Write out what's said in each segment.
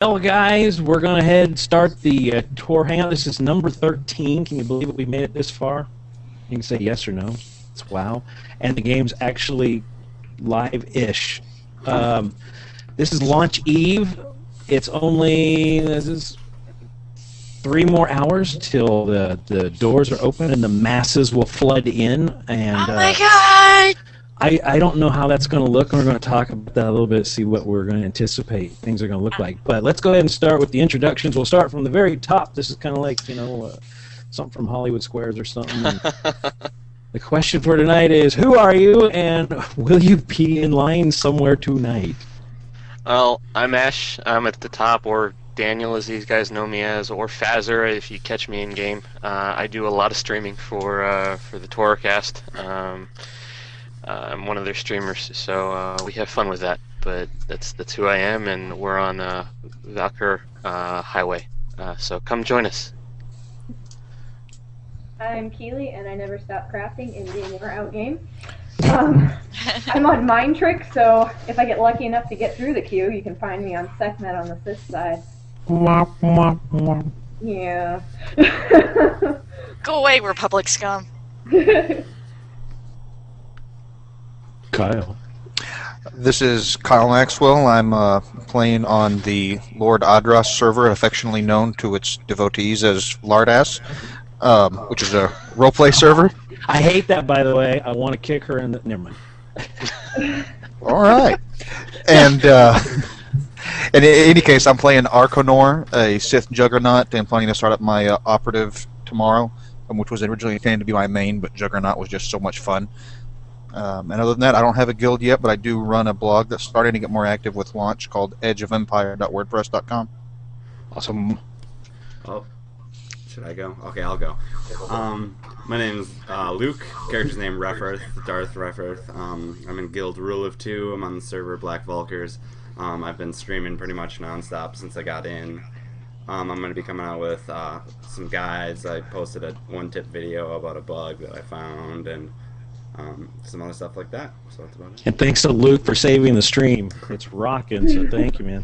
Well, guys, we're going to head and start the TOR Hangout. This is number 13. Can you believe it? We made it this far? You can say yes or no. It's wow. And the game's actually live-ish. This is launch eve. This is 3 more hours till the doors are open and the masses will flood in. And oh my god! I don't know how that's going to look, and we're going to talk about that a little bit, see what we're going to anticipate things are going to look like. But let's go ahead and start with the introductions. We'll start from the very top. This is kind of like, something from Hollywood Squares or something. The question for tonight is, who are you, and will you be in line somewhere tonight? Well, I'm Ash. I'm at the top, or Daniel, as these guys know me as, or Fazzer, if you catch me in game. I do a lot of streaming for the Torcast. I'm one of their streamers, so we have fun with that. But that's who I am, and we're on Valkyr Highway. So come join us. I'm Keely, and I never stop crafting in game or out game. I'm on Mind Trick, so if I get lucky enough to get through the queue, you can find me on SecNet on the Sith side. Yeah. Go away, Republic scum. Kyle. This is Kyle Maxwell. I'm playing on the Lord Adras server, affectionately known to its devotees as Lardass, which is a roleplay server. I hate that, by the way. I want to kick her in the... Never mind. All right. And in any case, I'm playing Arconor, a Sith Juggernaut, and planning to start up my operative tomorrow, which was originally intended to be my main, but Juggernaut was just so much fun. And other than that, I don't have a guild yet, but I do run a blog that's starting to get more active with launch called edgeofempire.wordpress.com. Awesome. Oh, should I go? Okay, I'll go. My name's Luke, character's name Refferth, Darth Refferth. I'm in Guild Rule of 2. I'm on the server Black Vulkars. I've been streaming pretty much nonstop since I got in. I'm going to be coming out with some guides. I posted a one-tip video about a bug that I found, and some other stuff like that. So that's about it. And thanks to Luke for saving the stream. It's rocking, so thank you, man.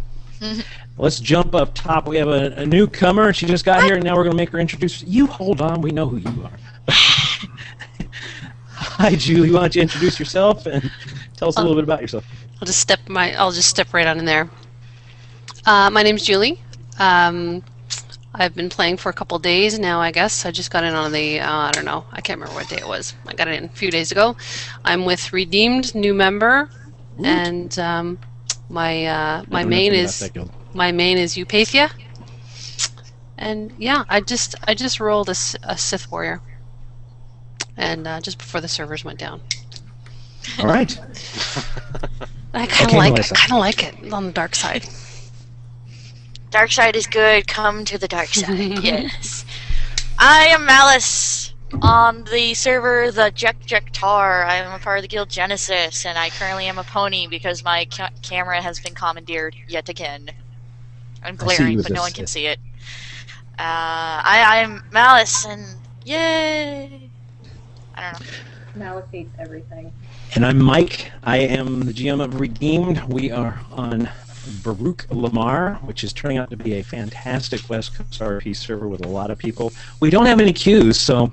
Let's jump up top. We have a newcomer. She just got here, and now we're going to make her introduce. You hold on. We know who you are. Hi, Julie. Why don't you introduce yourself and tell us a little bit about yourself? I'll just step right on in there. My name's Julie. I've been playing for a couple days now, I guess. I just got in on the, I don't know, I can't remember what day it was. I got in a few days ago. I'm with Redeemed, new member, and my main is Eupathia. And yeah, I just rolled a Sith warrior, and just before the servers went down. All right. I kind of like it on the dark side. Dark side is good. Come to the dark side. Yes. I am Malice on the server, the TOR. I am a part of the Guild Genesis, and I currently am a pony because my camera has been commandeered yet again. I'm glaring, but no one can see it. I'm Malice, and yay! I don't know. Malice hates everything. And I'm Mike. I am the GM of Redeemed. We are on Baruch Lamar, which is turning out to be a fantastic West Coast RP server with a lot of people. We don't have any queues, so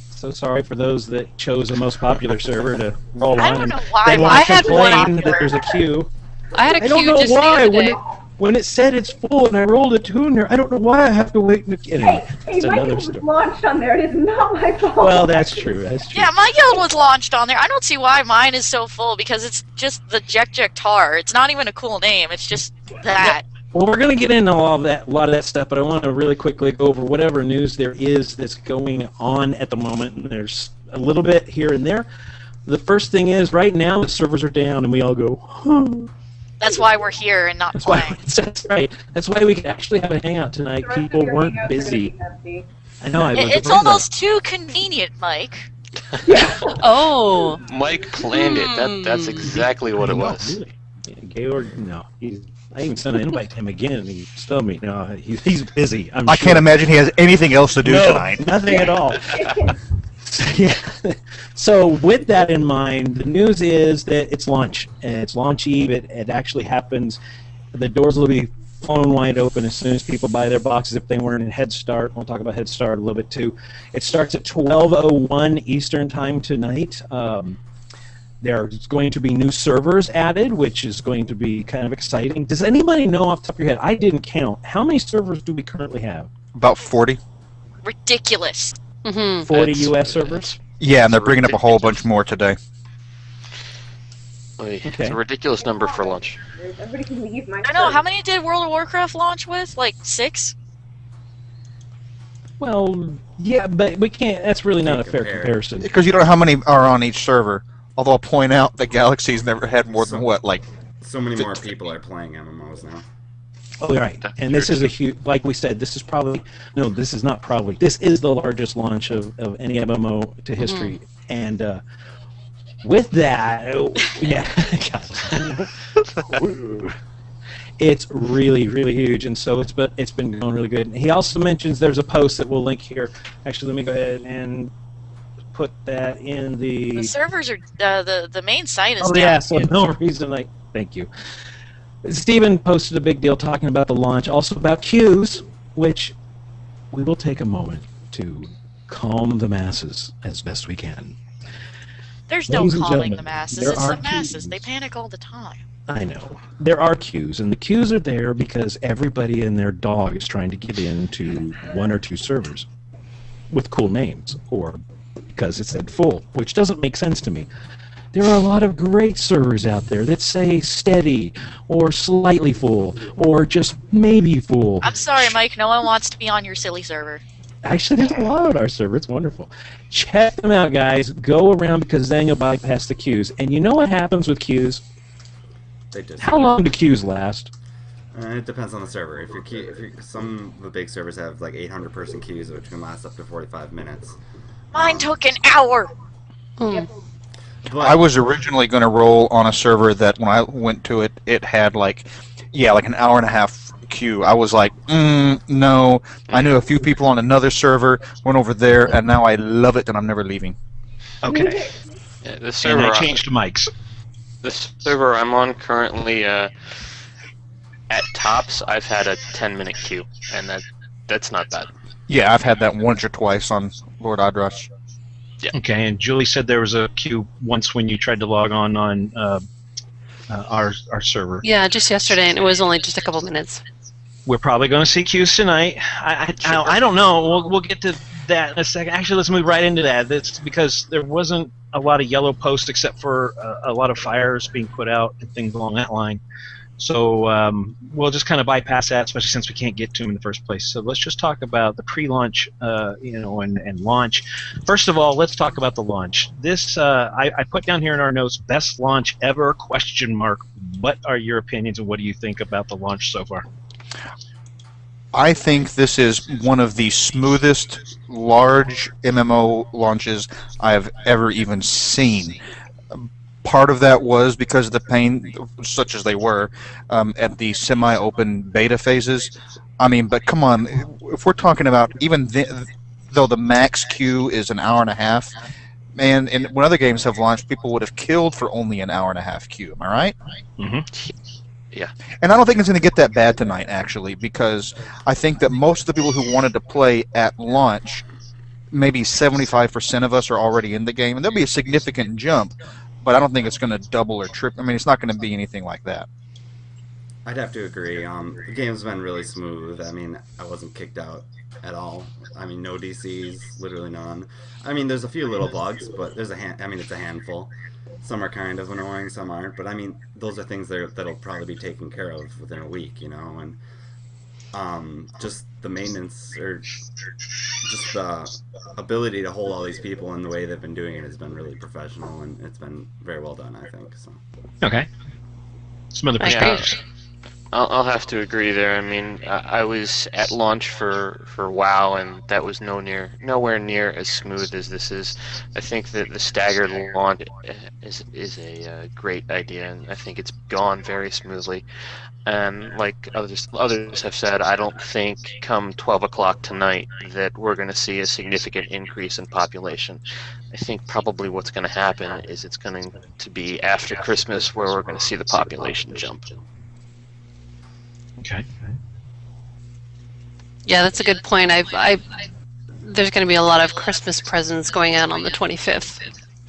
so sorry for those that chose the most popular server to roll on. I don't know why. They want to complain that there's a queue. I had a don't queue know just why. the other day. When it said it's full and I rolled a tuner, I don't know why I have to wait. Anyway, Hey, that's my another guild was story. launched on there. It is not my fault. Well, that's true. That's true. Yeah, my guild was launched on there. I don't see why mine is so full because it's just the TOR. It's not even a cool name. It's just that. Well, we're going to get into all of that, a lot of that stuff, but I want to really quickly go over whatever news there is that's going on at the moment. And there's a little bit here and there. The first thing is, right now the servers are down, and we all go, huh. That's why we're here and not That's playing. why. That's right. That's why we could actually have a hangout tonight. The rest of People your weren't hangouts are busy. gonna be empty. I know. I was It's afraid of that. almost too convenient, Mike. Oh. Mike planned it. That's exactly what it No, was. really. Yeah, Georg, no. I even sent an invite to him again, and he still me. No, he's busy. I can't imagine he has anything else to do tonight. Nothing at all. Yeah. So with that in mind, the news is that it's launch. And it's launch eve. It actually happens. The doors will be flown wide open as soon as people buy their boxes. If they weren't in Head Start, we'll talk about Head Start a little bit too. It starts at 12:01 Eastern Time tonight. There's going to be new servers added, which is going to be kind of exciting. Does anybody know off the top of your head? I didn't count. How many servers do we currently have? About 40. Ridiculous. 40 U.S. servers? Yeah, and they're bringing up a whole bunch more today. It's a ridiculous number for lunch. Everybody can leave my I know. How many did World of Warcraft launch with? Like 6? Well, yeah, but we can't. That's really not a fair comparison. Because you don't know how many are on each server. Although I'll point out that Galaxy's never had more than what, like... So many more people are playing MMOs now. Oh, right. And this is a huge... Like we said, this is probably... No, this is not probably. This is the largest launch of any MMO to history. And with that... Yeah. It's really, really huge. And so it's been going really good. And he also mentions there's a post that we'll link here. Actually, let me go ahead and... put that in the servers are the main site is down. Yeah, so no reason thank you. Steven posted a big deal talking about the launch, also about queues, which we will take a moment to calm the masses as best we can. There's no Ladies and calming gentlemen, the masses. there It's are the masses. queues. They panic all the time. I know. There are queues, and the queues are there because everybody and their dog is trying to get into one or two servers with cool names, or because it said full, which doesn't make sense to me. There are a lot of great servers out there that say steady, or slightly full, or just maybe full. I'm sorry, Mike. No one wants to be on your silly server. Actually, there's a lot on our server. It's wonderful. Check them out, guys. Go around, because then you'll bypass the queues. And you know what happens with queues? They just How long do queues last? It depends on the server. If some of the big servers have like 800-person queues, which can last up to 45 minutes. Mine took an hour. Yep. But I was originally going to roll on a server that when I went to it, it had like an hour and a half queue. I was like, no. I knew a few people on another server, went over there, and now I love it, and I'm never leaving. Okay. Yeah, the And server. I changed mics. The server I'm on currently, at tops, I've had a 10-minute queue, and that's not bad. Yeah, I've had that once or twice on Lord Adrosh. Okay, and Julie said there was a queue once when you tried to log on our server. Yeah, just yesterday, and it was only just a couple minutes. We're probably going to see queues tonight. I don't know. We'll get to that in a second. Actually, let's move right into that. That's because there wasn't a lot of yellow posts except for a lot of fires being put out and things along that line. So we'll just kind of bypass that, especially since we can't get to them in the first place. So let's just talk about the pre-launch, and launch. First of all, let's talk about the launch. This I put down here in our notes: best launch ever? ? What are your opinions, and what do you think about the launch so far? I think this is one of the smoothest large MMO launches I have ever even seen. Part of that was because of the pain, such as they were, at the semi-open beta phases. I mean, but come on, if we're talking about even though the max queue is an hour and a half, man, and when other games have launched, people would have killed for only an hour and a half queue. Am I right? Mm-hmm. Yeah. And I don't think it's going to get that bad tonight, actually, because I think that most of the people who wanted to play at launch, maybe 75% of us are already in the game, and there'll be a significant jump. But I don't think it's going to double or triple. I mean, it's not going to be anything like that. I'd have to agree. The game's been really smooth. I mean, I wasn't kicked out at all. I mean, no DCs, literally none. I mean, there's a few little bugs, but there's it's a handful. Some are kind of annoying, some aren't. But I mean, those are things that'll probably be taken care of within a week, and just the maintenance or just the ability to hold all these people in the way they've been doing it has been really professional, and it's been very well done, I think. So. Okay. Some other I agree. perspectives. I'll have to agree there. I mean, I was at launch for WoW, and that was nowhere near as smooth as this is. I think that the staggered launch is a great idea, and I think it's gone very smoothly. And like others have said, I don't think come 12 o'clock tonight that we're going to see a significant increase in population. I think probably what's going to happen is it's going to be after Christmas where we're going to see the population jump. Okay. Yeah, that's a good point. There's going to be a lot of Christmas presents going out on the 25th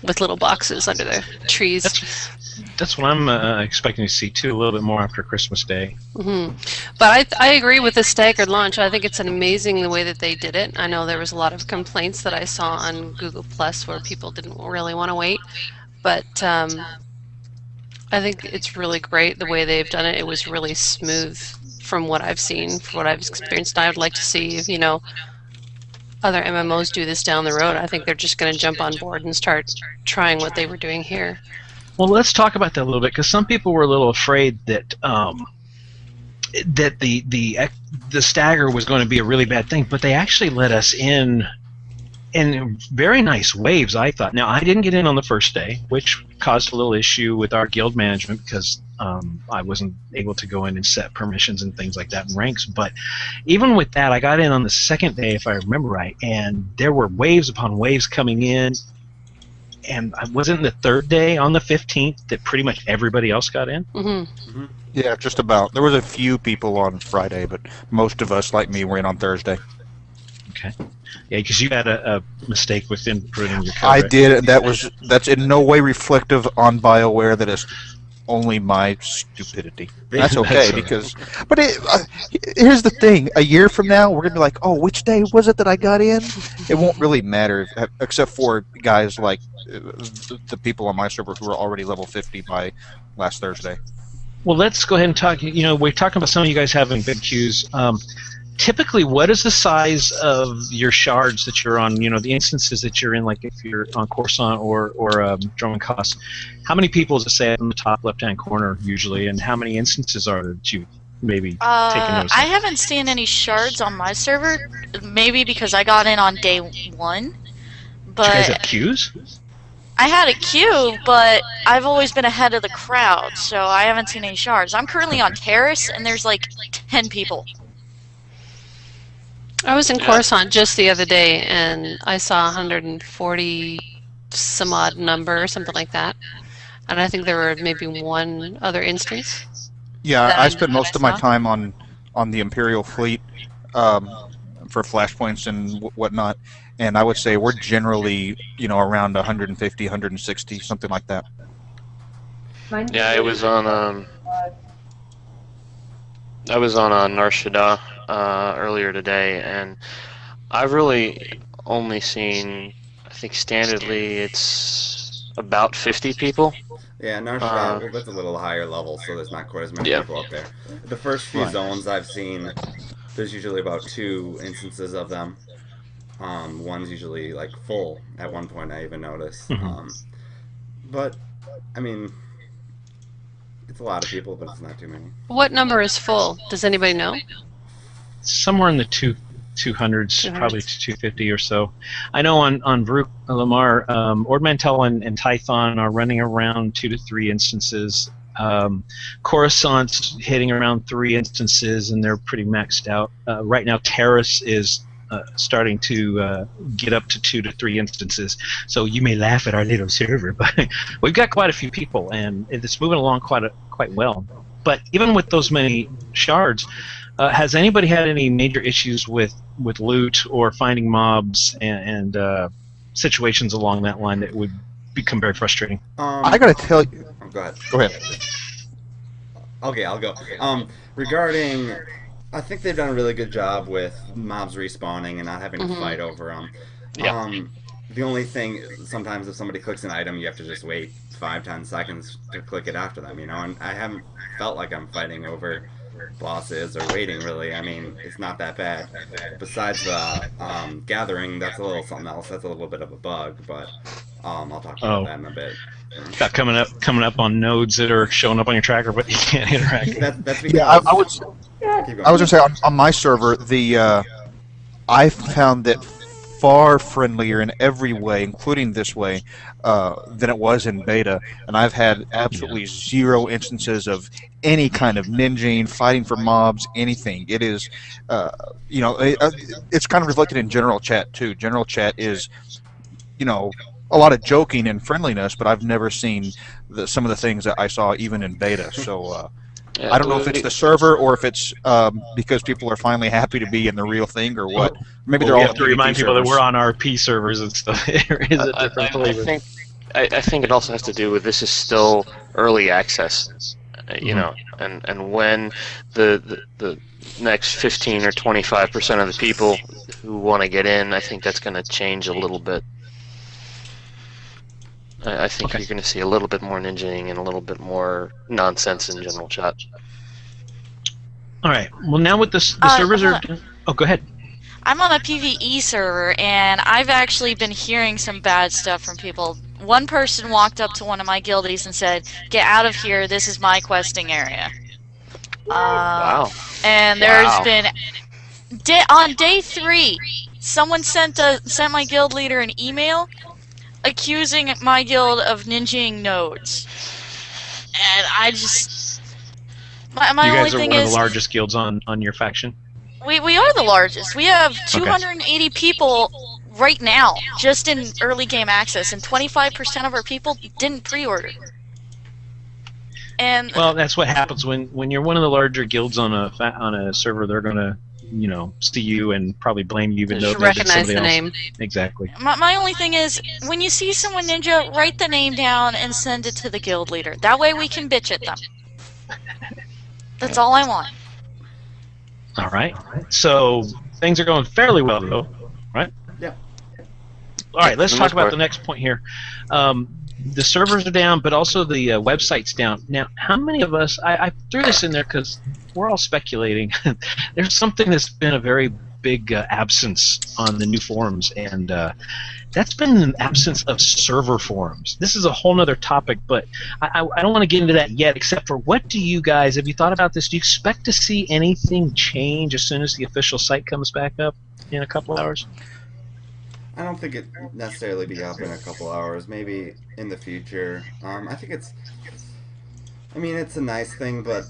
with little boxes under the trees. That's what I'm expecting to see too. A little bit more after Christmas Day. But I agree with the staggered launch. I think it's an amazing the way that they did it. I know there was a lot of complaints that I saw on Google Plus where people didn't really want to wait, but I think it's really great the way they've done it. It was really smooth from what I've seen, from what I've experienced. I would like to see, other MMOs do this down the road. I think they're just going to jump on board and start trying what they were doing here. Well, let's talk about that a little bit, because some people were a little afraid that that the stagger was going to be a really bad thing, but they actually let us in very nice waves, I thought. Now, I didn't get in on the first day, which caused a little issue with our guild management because I wasn't able to go in and set permissions and things like that in ranks. But even with that, I got in on the second day, if I remember right, and there were waves upon waves coming in. And wasn't the third day on the 15th that pretty much everybody else got in? Yeah, just about. There was a few people on Friday, but most of us, like me, were in on Thursday. Okay. Yeah, because you had a mistake with inputting your code. I right? did. That's in no way reflective on BioWare. That is only my stupidity. That's okay because. But here's the thing: a year from now, we're gonna be like, "Oh, which day was it that I got in?" It won't really matter, except for guys like the people on my server who are already level 50 by last Thursday. Well, let's go ahead and talk. We're talking about some of you guys having big queues. Typically, what is the size of your shards that you're on? The instances that you're in, like if you're on Coruscant or Drum and Cost. How many people does it say in the top left-hand corner usually, and how many instances are there that you maybe taking notice of? I haven't seen any shards on my server. Maybe because I got in on day 1. But Do you guys have queues? I had a queue, but I've always been ahead of the crowd, so I haven't seen any shards. I'm currently on Taris, and there's like 10 people. I was in Coruscant just the other day, and I saw 140 some odd number or something like that. And I think there were maybe one other instance. Yeah, I spent most of my time on the Imperial fleet for Flashpoints and whatnot, and I would say we're generally, around 150, 160, something like that. Yeah, I was on Nar Shaddaa earlier today, and I've really only seen, I think standardly it's about 50 people. Yeah, Nar Shaddaa, that's a little higher level, so there's not quite as many people up there. The first few zones I've seen, there's usually about 2 instances of them. One's usually like full at one point, I even noticed. But, I mean, it's a lot of people, but it's not too many. What number is full? Does anybody know? Somewhere in the 200s, probably 250 or so. I know on Varuk Lamar, Ord Mantell and Tython are running around 2 to 3 instances. Coruscant's hitting around 3 instances, and they're pretty maxed out. Right now, Taris is starting to get up to 2 to 3 instances. So you may laugh at our little server, but we've got quite a few people, and it's moving along quite well. But even with those many shards, has anybody had any major issues with loot or finding mobs and situations along that line that would become very frustrating? I gotta tell you. Oh, go ahead. Go ahead. Okay, I'll go. Regarding, I think they've done a really good job with mobs respawning and not having to fight over them. Yeah. The only thing, sometimes if somebody clicks an item, you have to just wait 5-10 seconds to click it after them, and I haven't felt like I'm fighting over bosses or waiting, really. I mean, it's not that bad. Besides the gathering, that's a little something else. That's a little bit of a bug, but I'll talk about that in a bit. Got coming up on nodes that are showing up on your tracker, but you can't interact. That's because I was gonna say on my server, I found that far friendlier in every way, including this way, than it was in beta, and I've had absolutely 0 instances of any kind of ninjing, fighting for mobs, anything. It is, it's kind of reflected in general chat too. General chat is, a lot of joking and friendliness, but I've never seen some of the things that I saw even in beta. So Yeah, I don't know if it's the server or if it's because people are finally happy to be in the real thing or what. Maybe Well, they're we all have to remind people that servers. we're on RP servers and stuff. There is a different flavor. I think it also has to do with this is still early access, you know, and when the next 15 or 25% of the people who want to get in, I think that's going to change a little bit. I think you're going to see a little bit more ninjaing and a little bit more nonsense in general chat. All right. Well, now with the servers are. Oh, go ahead. I'm on a PvE server, and I've actually been hearing some bad stuff from people. One person walked up to one of my guildies and said, "Get out of here, this is my questing area." Wow. And there's been... on day 3, someone sent my guild leader an email accusing my guild of ninjaing nodes. And I just... My You only guys are thing one of is... the largest guilds on your faction? We are the largest. We have 280 people right now, just in early game access, and 25% of our people didn't pre-order. And well, that's what happens when you're one of the larger guilds on a server. They're gonna, you know, see you and probably blame you, even though Should recognize the else. name. Exactly. my only thing is, when you see someone ninja, write the name down and send it to the guild leader. That way we can bitch at them. That's all I want. All right. So things are going fairly well, though, right? Yeah. All right. Let's talk about the next point here. The servers are down, but also the website's down. Now, how many of us? I threw this in there because we're all speculating. There's something that's been a very big absence on the new forums, and that's been an absence of server forums. This is a whole other topic, but I don't want to get into that yet, except for what do you guys, have you thought about this? Do you expect to see anything change as soon as the official site comes back up in a couple hours? I don't think it necessarily be up in a couple hours. Maybe in the future. I think it's a nice thing, but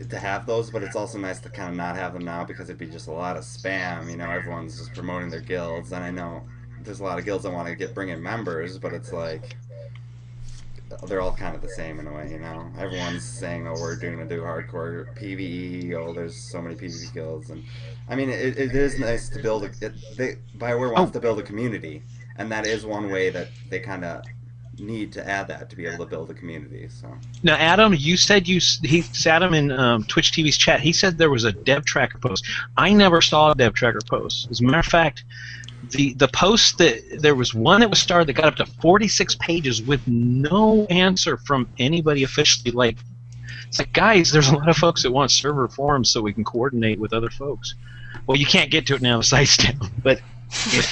to have those, but it's also nice to kind of not have them now because it'd be just a lot of spam. You know, everyone's just promoting their guilds, and I know there's a lot of guilds that want to bring in members, but it's like they're all kind of the same in a way. You know, everyone's saying, "Oh, we're going to do hardcore PvE." Oh, there's so many PvE guilds, and I mean, it is nice to build. BioWare wants to build a community, and that is one way that they kind of need to add that to be able to build a community. So now, Adam, you said Adam in Twitch TV's chat. He said there was a dev tracker post. I never saw a dev tracker post. As a matter of fact, the post that there was one that was started that got up to 46 pages with no answer from anybody officially. Like, it's like, guys, there's a lot of folks that want server forums so we can coordinate with other folks. Well, you can't get to it now. The site's down. But if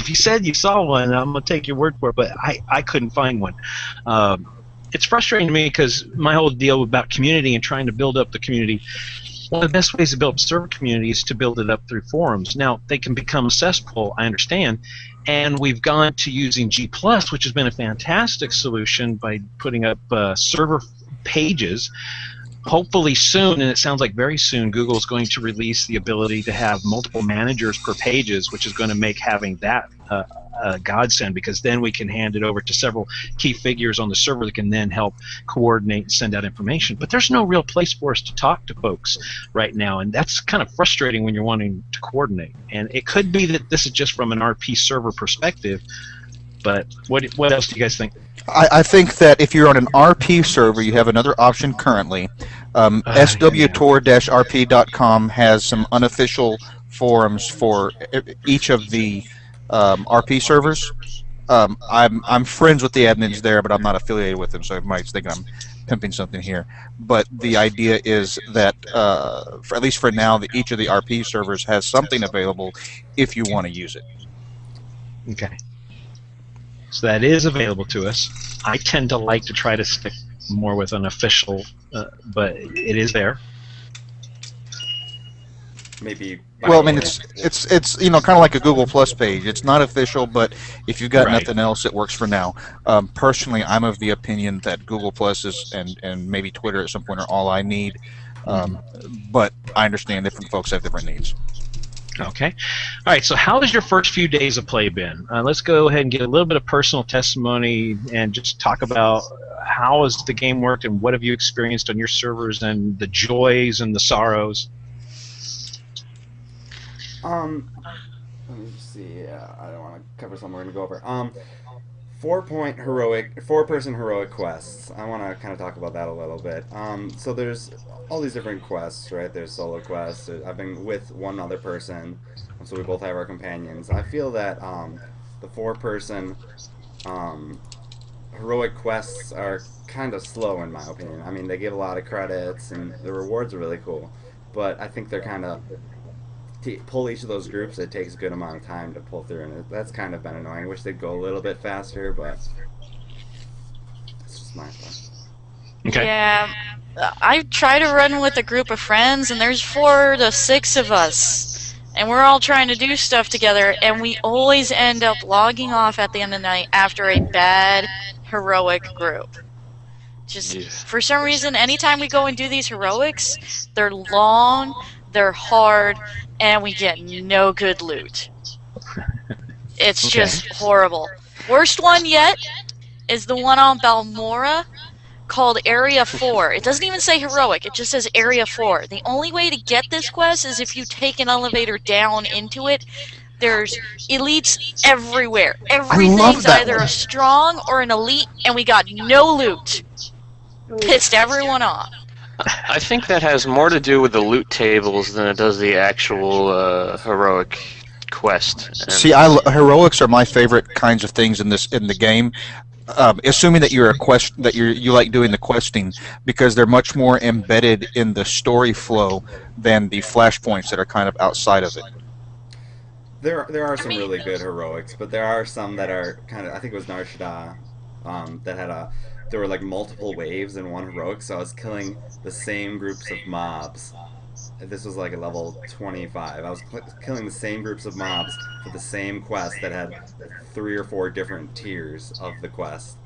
you said you saw one, I'm gonna take your word for it. But I couldn't find one. It's frustrating to me because my whole deal about community and trying to build up the community. One of the best ways to build server community is to build it up through forums. Now, they can become a cesspool, I understand, and we've gone to using G+, which has been a fantastic solution by putting up server pages. Hopefully soon, and it sounds like very soon, Google is going to release the ability to have multiple managers per pages, which is going to make having that a godsend, because then we can hand it over to several key figures on the server that can then help coordinate and send out information. But there's no real place for us to talk to folks right now, and that's kind of frustrating when you're wanting to coordinate. And it could be that this is just from an RP server perspective, but what else do you guys think? I think that if you're on an RP server, you have another option currently. swtor-rp.com has some unofficial forums for each of the RP servers. I'm friends with the admins there, but I'm not affiliated with them, so everybody's thinking I'm pimping something here. But the idea is that, at least for now, each of the RP servers has something available if you want to use it. Okay. So that is available to us. I tend to like to try to stick more with an official, but it is there. maybe. Well, I mean, it's you know, kind of like a Google Plus page. It's not official, but if you've got nothing else, it works for now. Personally, I'm of the opinion that Google Plus is and maybe Twitter at some point are all I need. But I understand different folks have different needs. Okay. All right, so how has your first few days of play been? Let's go ahead and get a little bit of personal testimony and just talk about how has the game worked, and what have you experienced on your servers, and the joys and the sorrows? Let me just see. I don't want to cover something we're gonna go over. 4-person heroic quests. I want to kind of talk about that a little bit. So there's all these different quests, right? There's solo quests. I've been with one other person, so we both have our companions. I feel that the 4-person heroic quests are kind of slow in my opinion. I mean, they give a lot of credits and the rewards are really cool, but I think they're kind of to pull each of those groups, it takes a good amount of time to pull through, and that's kind of been annoying. I wish they'd go a little bit faster, but it's just my thought. Okay. Yeah, I try to run with a group of friends, and there's 4 to 6 of us, and we're all trying to do stuff together, and we always end up logging off at the end of the night after a bad heroic group. Just for some reason, anytime we go and do these heroics, they're long, they're hard, and we get no good loot. It's just horrible. Worst one yet is the one on Balmora called Area 4. It doesn't even say heroic, it just says Area 4. The only way to get this quest is if you take an elevator down into it. There's elites everywhere. Everything's either a strong or an elite, and we got no loot. Pissed everyone off. I think that has more to do with the loot tables than it does the actual heroic quest. And See, heroics are my favorite kinds of things in the game. Assuming that you're you like doing the questing, because they're much more embedded in the story flow than the flashpoints that are kind of outside of it. There are some really good heroics, but there are some that are kind of, I think it was Narshada, that had there were like multiple waves in one heroic, so I was killing the same groups of mobs. This was like a level 25. I was killing the same groups of mobs for the same quest that had 3 or 4 different tiers of the quest.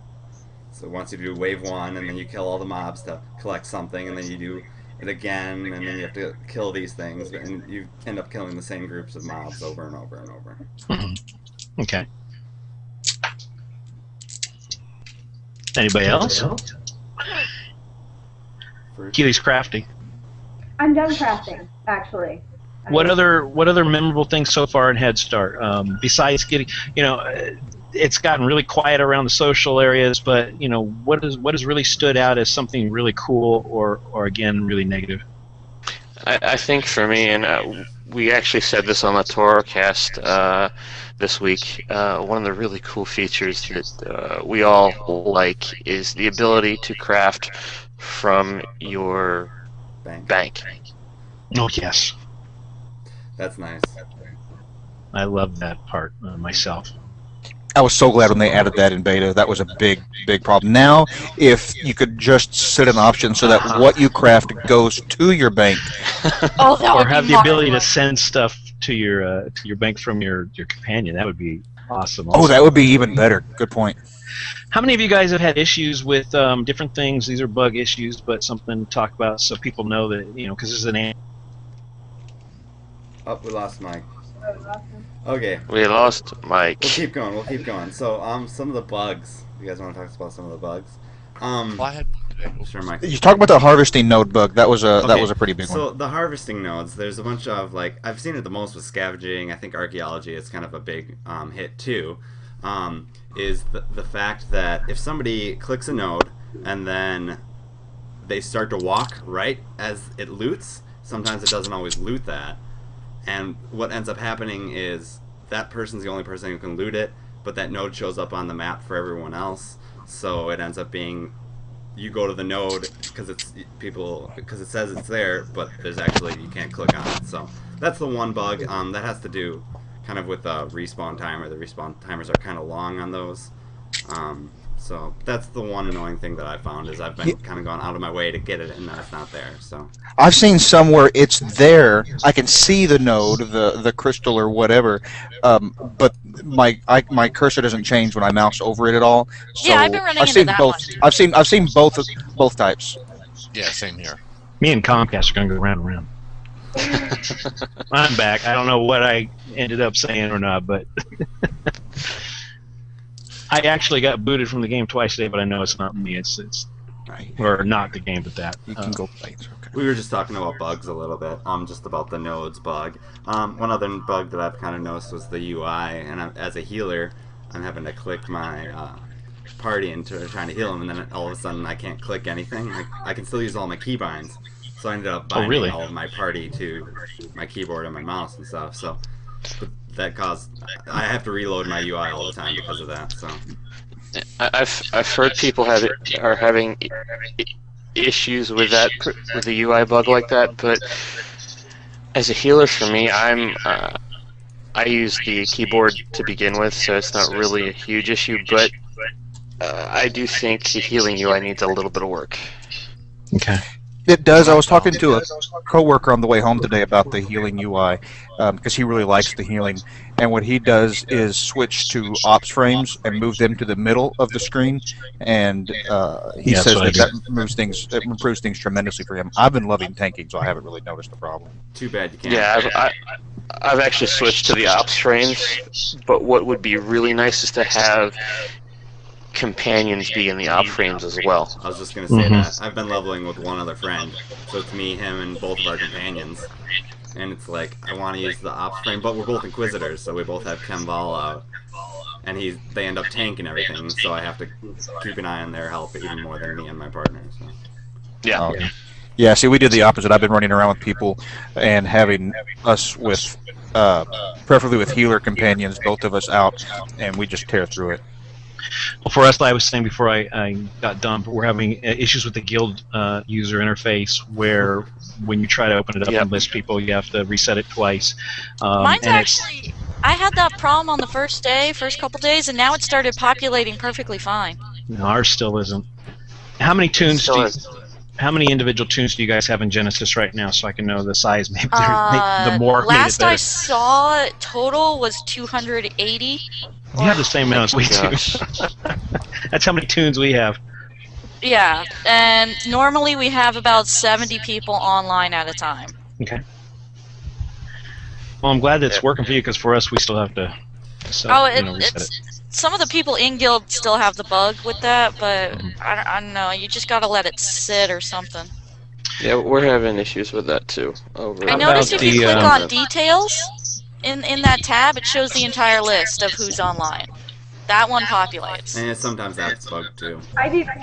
So once you do wave 1, and then you kill all the mobs to collect something, and then you do it again, and then you have to kill these things, and you end up killing the same groups of mobs over and over and over. Okay. Anybody else? Keely's crafting. I'm done crafting, actually. What other memorable things so far in Head Start? Besides getting, it's gotten really quiet around the social areas, but what has really stood out as something really cool, or again really negative? I think for me, and we actually said this on the TOR cast this week, one of the really cool features that we all like is the ability to craft from your bank. Oh yes, that's nice. I love that part myself. I was so glad when they added that in beta. That was a big problem. Now, if you could just set an option so that what you craft goes to your bank, or have the ability to send stuff to your bank from your companion, that would be awesome. Also. Oh, that would be even better. Good point. How many of you guys have had issues with different things? These are bug issues, but something to talk about so people know that, because this is an... Oh, we lost Mike. Okay. We lost Mike. We'll keep going. So, some of the bugs. You guys want to talk about some of the bugs? Sure, Mike. You talk about the harvesting node bug. That was a pretty big one. So the harvesting nodes, there's a bunch of I've seen it the most with scavenging. I think archaeology is kind of a big hit too. Is the fact that if somebody clicks a node and then they start to walk right as it loots, sometimes it doesn't always loot that. And what ends up happening is that person's the only person who can loot it, but that node shows up on the map for everyone else. So it ends up being you go to the node because it says it's there, but there's actually you can't click on it. So that's the one bug. That has to do kind of with the respawn timer. The respawn timers are kind of long on those. So that's the one annoying thing that I found is I've been kind of going out of my way to get it, and then it's not there. So I've seen some where it's there. I can see the node, the crystal or whatever, but my cursor doesn't change when I mouse over it at all. So yeah, I've been running into that both. one. I've seen both types. Yeah, same here. Me and Comcast are going to go round and round. I'm back. I don't know what I ended up saying or not, but I actually got booted from the game twice today, but I know it's not me. It's Right. or not the game, but that. You can go play. It's okay. We were just talking about bugs a little bit, just about the nodes bug. One other bug that I've kind of noticed was the UI, and as a healer, I'm having to click my party into trying to heal him, and then all of a sudden I can't click anything. I can still use all my keybinds, so I ended up binding really? all of my party to my keyboard and my mouse and stuff. So that caused I have to reload my UI all the time because of that. So I've heard people are having issues with that with the UI bug like that, but as a healer for me, I use the keyboard to begin with, so it's not really a huge issue. But I do think the healing UI needs a little bit of work. Okay. It does. I was talking to a coworker on the way home today about the healing UI because he really likes the healing. And what he does is switch to ops frames and move them to the middle of the screen. And he says that improves things tremendously for him. I've been loving tanking, so I haven't really noticed the problem. too bad you can't. Yeah, I've actually switched to the ops frames, but what would be really nice is to have companions be in the op frames as well. I was just gonna say that. I've been leveling with one other friend, so it's me, him, and both of our companions. And it's like, I want to use the ops frame, but we're both Inquisitors, so we both have Kemval out. And they end up tanking everything, so I have to keep an eye on their help even more than me and my partner. So. Yeah. Okay. Yeah, see, we did the opposite. I've been running around with people and having us with, preferably with healer companions, both of us out, and we just tear through it. Well, for us, like I was saying before I got dumped, we're having issues with the guild user interface where when you try to open it up and list people, you have to reset it twice. Mine's actually, I had that problem on the first couple days, and now it started populating perfectly fine. No, ours still isn't. How many tunes how many individual tunes do you guys have in Genesis right now, so I can know the size? Maybe the more. Last I saw, total was 280. You have the same amount as we do. That's how many tunes we have. Yeah, and normally we have about 70 people online at a time. Okay. Well, I'm glad that's working for you, because for us, we still have to reset it. Some of the people in guild still have the bug with that, but I don't know. You just gotta let it sit or something. Yeah, we're having issues with that too. I noticed if you click on details in that tab, it shows the entire list of who's online. That one populates. And sometimes that's bugged too.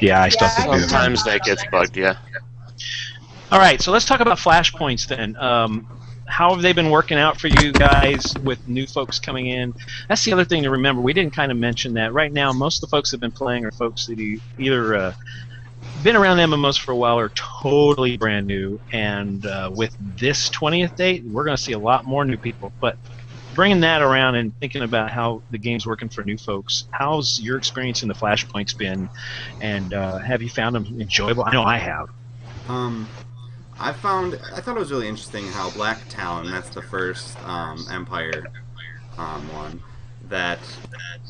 Yeah, I still do. Sometimes that gets bugged, yeah. All right, so let's talk about Flashpoints then. How have they been working out for you guys with new folks coming in? That's the other thing to remember. We didn't kind of mention that. Right now, most of the folks that have been playing are folks that either been around MMOs for a while or totally brand new. And with this 20th date, we're going to see a lot more new people. But bringing that around and thinking about how the game's working for new folks, how's your experience in the Flashpoints been? And have you found them enjoyable? I know I have. I thought it was really interesting how Black Talon, that's the first Empire one, that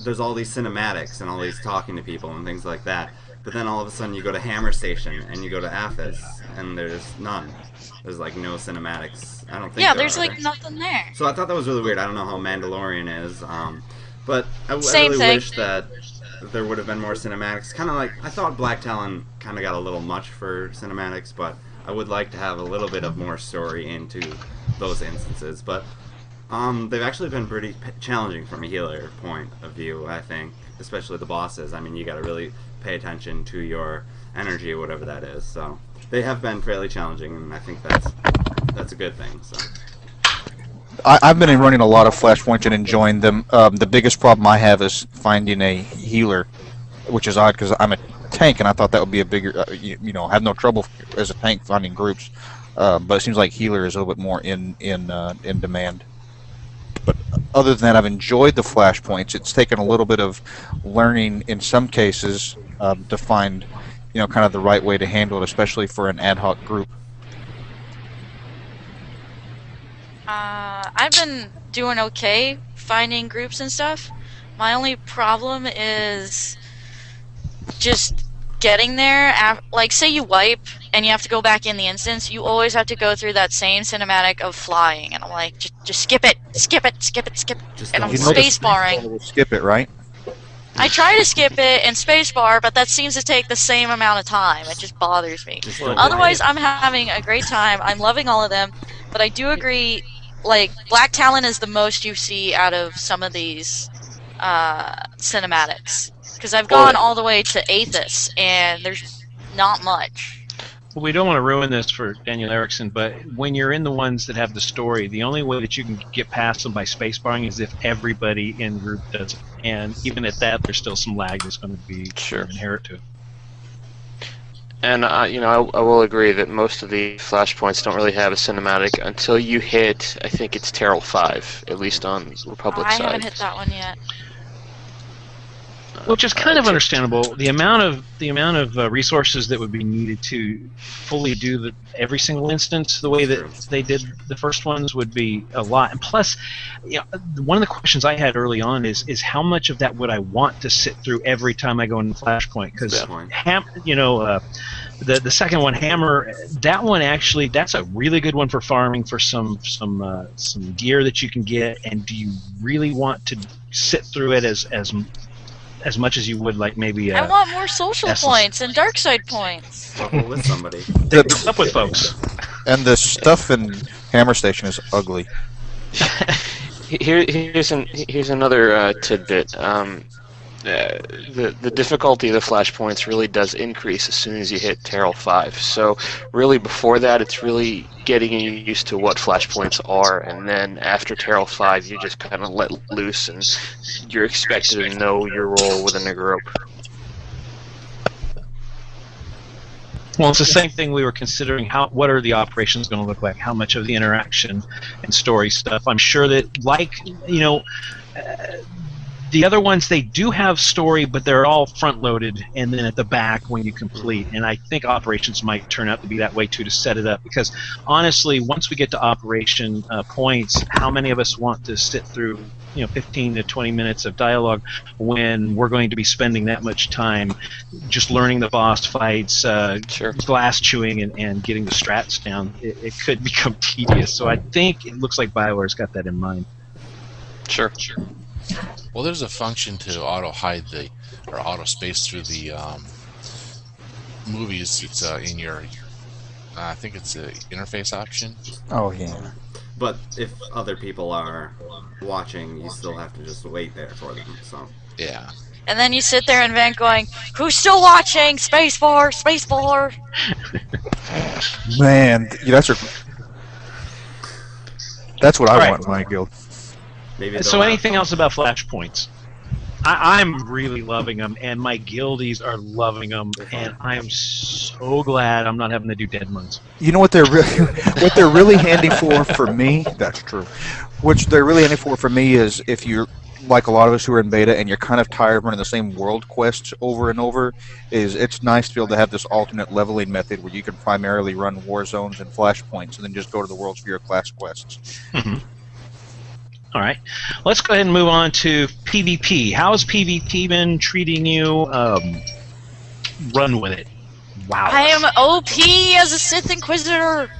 there's all these cinematics and all these talking to people and things like that, but then all of a sudden you go to Hammer Station and you go to Athos and there's none. There's like no cinematics. I don't think there's like nothing there. So I thought that was really weird. I don't know how Mandalorian is, but I Same really thing. wish that there would have been more cinematics. Kind of like, I thought Black Talon kind of got a little much for cinematics, but I would like to have a little bit of more story into those instances, but they've actually been pretty challenging from a healer point of view, I think, especially the bosses. I mean, you got to really pay attention to your energy or whatever that is. So they have been fairly challenging, and I think that's a good thing. So I've been running a lot of Flashpoints and enjoying them. The biggest problem I have is finding a healer, which is odd because I'm a tank, and I thought that would be a bigger, have no trouble as a tank finding groups, but it seems like healer is a little bit more in demand. But other than that, I've enjoyed the Flashpoints. It's taken a little bit of learning in some cases to find, kind of the right way to handle it, especially for an ad hoc group. I've been doing okay finding groups and stuff. My only problem is just getting there. Like, say you wipe and you have to go back in the instance, you always have to go through that same cinematic of flying, and I'm like, just skip it. Just And I'm don't space barring. We'll skip it, right? I try to skip it and spacebar, but that seems to take the same amount of time. It just bothers me. Just don't Otherwise, wait. I'm having a great time. I'm loving all of them, but I do agree. Like Black Talon is the most you see out of some of these cinematics, because I've gone all the way to Aethys, and there's not much. Well, we don't want to ruin this for Daniel Erickson, but when you're in the ones that have the story, the only way that you can get past them by spacebarring is if everybody in the group does it. And even at that, there's still some lag that's going to be inherent to it. And I will agree that most of the Flashpoints don't really have a cinematic until you hit, I think it's Terrell 5, at least on Republic I side. haven't hit that one yet. Which is kind of understandable. The amount of resources that would be needed to fully do every single instance the way that they did the first ones would be a lot. And plus, one of the questions I had early on is how much of that would I want to sit through every time I go into Flashpoint? Because the second one, Hammer, that one actually, that's a really good one for farming for some gear that you can get. And do you really want to sit through it as much as you would like maybe I want more social points and dark side points. Level with somebody. What's up with folks? And the stuff in Hammer Station is ugly. Here's another tidbit. The difficulty of the Flashpoints really does increase as soon as you hit Terrell 5. So really before that, it's really getting you used to what Flashpoints are, and then after Terrell 5, you just kind of let loose, and you're expected to know your role within the group. Well, it's the same thing we were considering. What are the operations going to look like? How much of the interaction and story stuff? I'm sure that, the other ones, they do have story, but they're all front-loaded, and then at the back when you complete. And I think operations might turn out to be that way too, to set it up. Because honestly, once we get to operation points, how many of us want to sit through 15 to 20 minutes of dialogue when we're going to be spending that much time just learning the boss fights, glass chewing, and getting the strats down? It could become tedious. So I think it looks like BioWare's got that in mind. Sure. Well, there's a function to auto-hide or auto-space through the movies. It's in your, I think it's the interface option. Oh, yeah. But if other people are watching, you still have to just wait there for them, so. Yeah. And then you sit there and vent going, who's still watching? Spacebar, spacebar. Man, that's what I want in my guild. So anything else about Flashpoints? I'm really loving them, and my guildies are loving them, and I am so glad I'm not having to do dead months. You know what they're really handy for me? That's true. Which they're really handy for me is if you're like a lot of us who are in beta and you're kind of tired of running the same world quests over and over, it's nice to be able to have this alternate leveling method where you can primarily run war zones and flashpoints and then just go to the worlds for your class quests. Mm-hmm. All right, let's go ahead and move on to PvP. How's PvP been treating you? Run with it. Wow. I am OP as a Sith Inquisitor.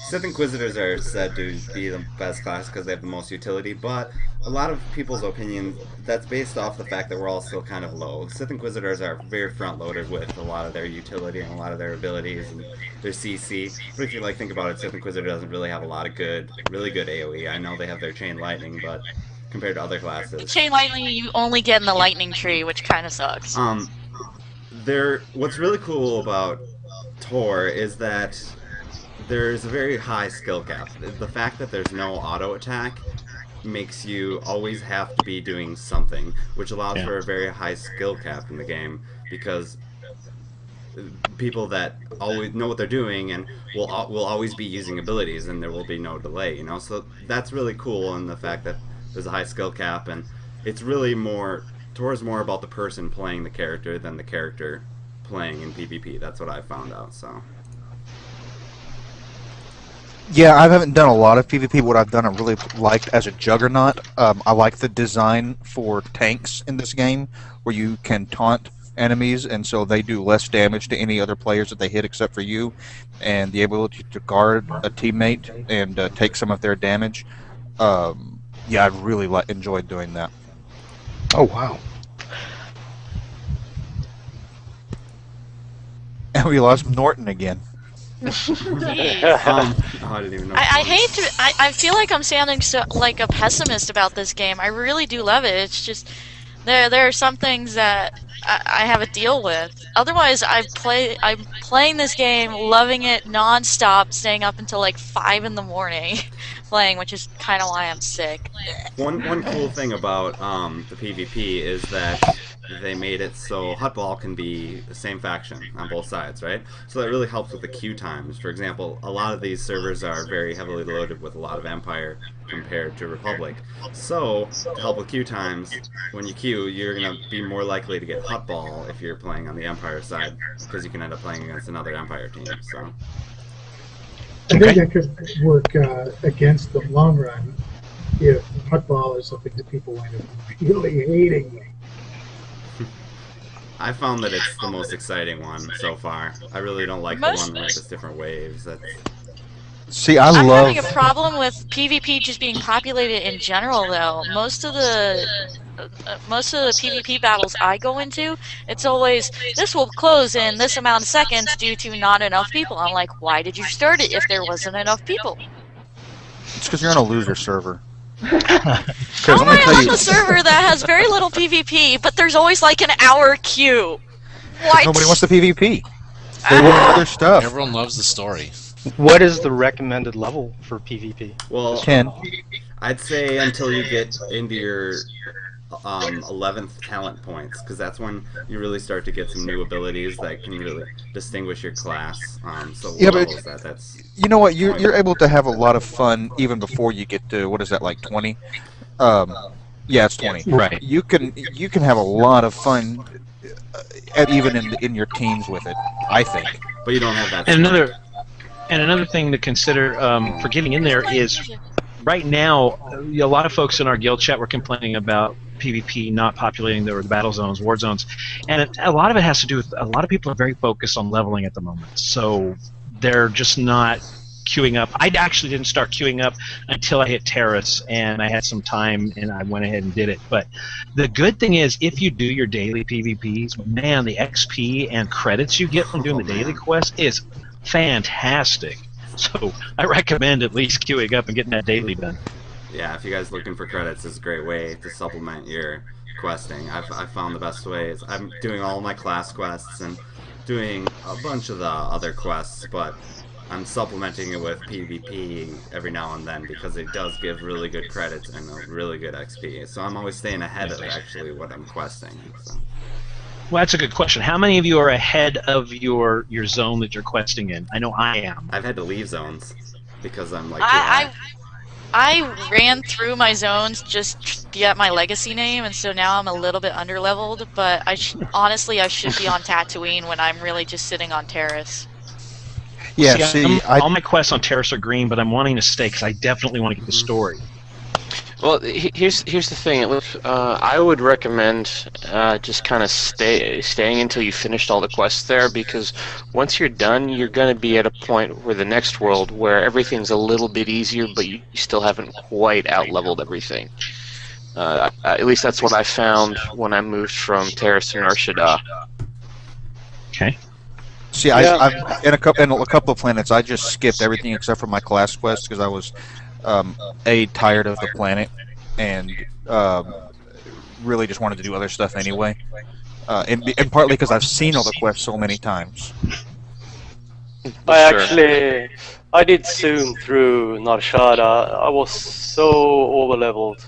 Sith Inquisitors are said to be the best class because they have the most utility, but a lot of people's opinion, that's based off the fact that we're all still kind of low. Sith Inquisitors are very front-loaded with a lot of their utility and a lot of their abilities and their CC. But if you think about it, Sith Inquisitor doesn't really have a lot of really good AoE. I know they have their Chain Lightning, but compared to other classes... Chain Lightning you only get in the Lightning Tree, which kind of sucks. What's really cool about TOR is that there's a very high skill cap. The fact that there's no auto attack makes you always have to be doing something, which allows for a very high skill cap in the game, because people that always know what they're doing and will always be using abilities, and there will be no delay, So that's really cool, and the fact that there's a high skill cap, and it's really TOR is more about the person playing the character than the character playing in PvP. That's what I found out, so. Yeah, I haven't done a lot of PvP. What I've done, I really liked as a Juggernaut. I like the design for tanks in this game, where you can taunt enemies, and so they do less damage to any other players that they hit except for you, and the ability to guard a teammate and take some of their damage. Yeah, I really enjoyed doing that. Oh, wow. And we lost Norton again. I didn't even know. I hate to. I feel like I'm sounding so like a pessimist about this game. I really do love it. It's just there are some things that I have a deal with. Otherwise, I'm playing this game, loving it nonstop, staying up until like 5 in the morning, playing, which is kind of why I'm sick. One cool thing about the PvP is that they made it so Hutball can be the same faction on both sides, right? So that really helps with the queue times. For example, a lot of these servers are very heavily loaded with a lot of Empire compared to Republic. So, to help with queue times, when you queue, you're going to be more likely to get Hutball if you're playing on the Empire side, because you can end up playing against another Empire team. So, I think that could work against the long run if Hutball is something that people wind up really hating. I found that it's the most exciting one so far. I really don't like the one with just different waves. See, I'm having a problem with PvP just being populated in general, though. Most of the PvP battles I go into, it's always, this will close in this amount of seconds due to not enough people. I'm like, why did you start it if there wasn't enough people? It's because you're on a loser server. How am I on a server that has very little PvP, but there's always like an hour queue? What? Nobody wants the PvP. They want other stuff. Everyone loves the story. What is the recommended level for PvP? Well, 10. I'd say until you get into your 11th talent points, because that's when you really start to get some new abilities that can really distinguish your class. So Yeah, what but level is that? you know what? You're able to have a lot of fun even before you get to, what is that, like 20? Yeah, it's 20. Right. You can have a lot of fun even in your teams with it, I think. But you don't have that. And another thing to consider for getting in there is, right now, a lot of folks in our guild chat were complaining about PvP not populating the battle zones, war zones, and a lot of it has to do with a lot of people are very focused on leveling at the moment, so they're just not queuing up. I actually didn't start queuing up until I hit Taris, and I had some time, and I went ahead and did it. But the good thing is, if you do your daily PvPs, man, the XP and credits you get from doing the daily quest is fantastic. So I recommend at least queuing up and getting that daily done. Yeah, if you guys are looking for credits, it's a great way to supplement your questing. I've found the best ways. I'm doing all my class quests and doing a bunch of the other quests, but I'm supplementing it with PvP every now and then because it does give really good credits and a really good XP. So I'm always staying ahead of actually what I'm questing. So. Well, that's a good question. How many of you are ahead of your zone that you're questing in? I know I am. I've had to leave zones because I'm like. I ran through my zones just to get my legacy name, and so now I'm a little bit underleveled. But honestly, I should be on Tatooine when I'm really just sitting on Taris. Yeah, all my quests on Taris are green, but I'm wanting to stay because I definitely want to get the story. Well, here's the thing. I would recommend just kind of staying until you finished all the quests there, because once you're done, you're going to be at a point where the next world where everything's a little bit easier, but you still haven't quite out-leveled everything. At least that's what I found when I moved from Taris to Nar Shaddaa. Okay. See, I'm in a couple of planets. I just skipped everything except for my class quest because I was tired of the planet and really just wanted to do other stuff anyway. And partly because I've seen all the quests so many times. I did zoom through Nar Shaddaa. I was so overleveled,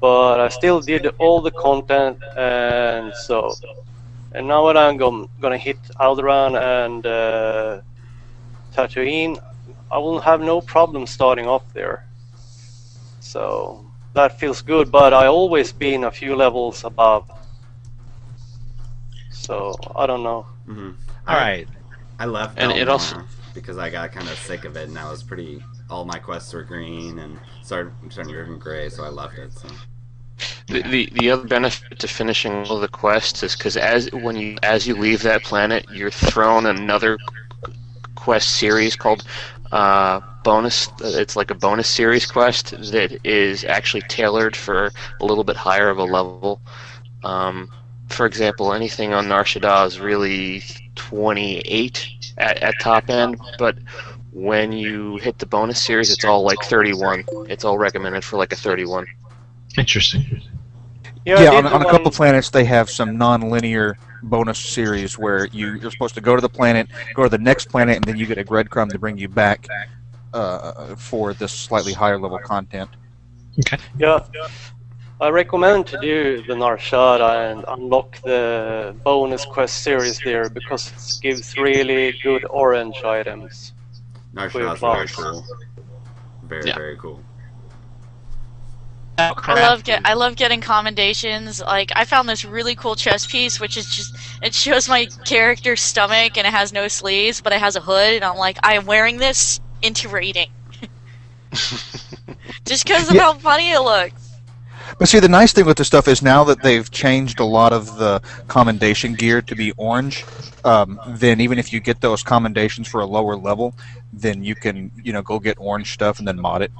but I still did all the content, and now when I'm gonna hit Alderaan and Tatooine, I will have no problem starting off there. So that feels good, but I always been a few levels above. So I don't know. Mm-hmm. All right. I left and it also because I got kind of sick of it, and I was all my quests were green and started turning gray, so I left it. So. The other benefit to finishing all the quests is because as you leave that planet, you're thrown another quest series called bonus. It's like a bonus series quest that is actually tailored for a little bit higher of a level. For example, anything on Nar Shaddaa is really 28 at top end, but when you hit the bonus series, it's all like 31. It's all recommended for like a 31. Interesting. Yeah, on a couple planets they have some non-linear bonus series where you're supposed to go to the planet, go to the next planet, and then you get a breadcrumb to bring you back for this slightly higher level content. Okay. Yeah, I recommend to do the Narshada and unlock the bonus quest series there because it gives really good orange items. Narshada's very cool. Very cool. I love getting commendations. Like, I found this really cool chest piece, which is just, it shows my character's stomach and it has no sleeves, but it has a hood, and I'm like, I am wearing this into raiding. Just because of how funny it looks. But see, the nice thing with this stuff is now that they've changed a lot of the commendation gear to be orange, then even if you get those commendations for a lower level, then you can, go get orange stuff and then mod it.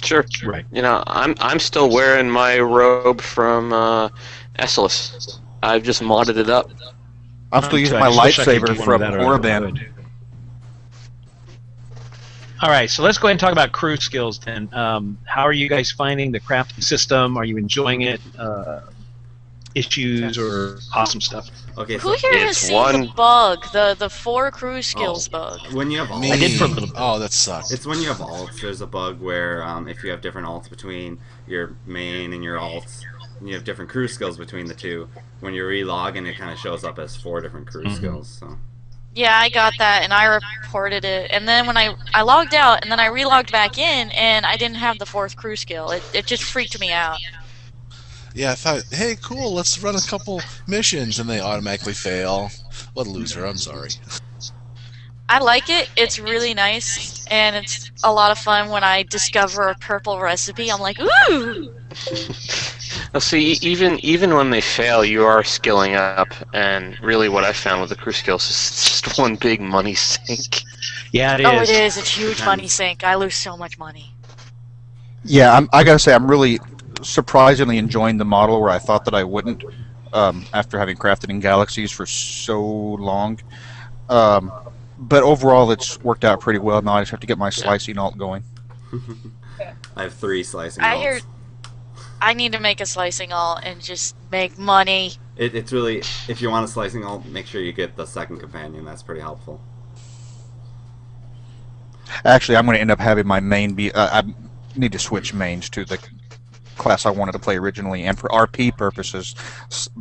Sure. Right. I'm still wearing my robe from Esselis. I've just modded it up. I'm still using my lightsaber from Orban. All right, so let's go ahead and talk about crew skills then. How are you guys finding the crafting system? Are you enjoying it? Issues or awesome stuff? Okay, Who here has seen the bug, the 4 crew skills bug? When you have alts, Me. I did for a little bit. Oh, that sucks. It's when you have alts. There's a bug where if you have different alts between your main and your alts, and you have different crew skills between the two, when you relog in, it kind of shows up as 4 different crew skills. So. Yeah, I got that, and I reported it. And then when I logged out, and then I relogged back in, and I didn't have the 4th crew skill. It just freaked me out. Yeah, I thought, hey, cool, let's run a couple missions, and they automatically fail. What a loser, I'm sorry. I like it. It's really nice, and it's a lot of fun when I discover a purple recipe. I'm like, ooh! Well, see, even when they fail, you are skilling up, and really what I found with the crew skills is it's just one big money sink. Yeah, it is. Oh, it is. It's a huge money sink. I lose so much money. Yeah, I gotta say, I'm really surprisingly enjoying the model where I thought that I wouldn't after having crafted in Galaxies for so long. But overall, it's worked out pretty well. Now I just have to get my slicing alt going. I have 3 slicing alts. I need to make a slicing alt and just make money. It's really, if you want a slicing alt, make sure you get the 2nd companion. That's pretty helpful. Actually, I'm going to end up having my main be. I need to switch mains to the class I wanted to play originally, and for RP purposes,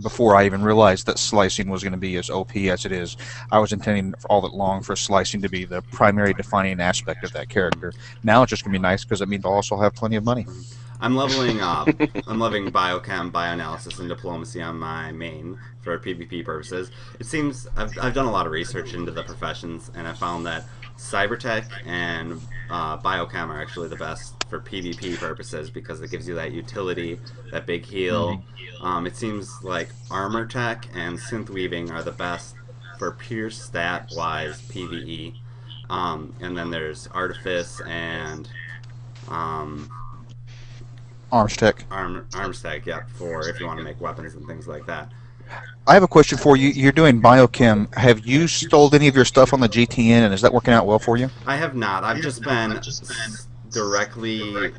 before I even realized that slicing was going to be as OP as it is, I was intending all that long for slicing to be the primary defining aspect of that character. Now it's just going to be nice because it means I'll also have plenty of money. I'm leveling up. I'm leveling biochem, bioanalysis, and diplomacy on my main for PvP purposes. It seems I've done a lot of research into the professions, and I found that cybertech and biochem are actually the best for PvP purposes because it gives you that utility, that big heal. It seems like armor tech and synth weaving are the best for pure stat-wise PvE. And then there's artifice and Arms tech. Arms tech, yeah, for if you want to make weapons and things like that. I have a question for you. You're doing biochem. Have you sold any of your stuff on the GTN, and is that working out well for you? I have not. I've just been directly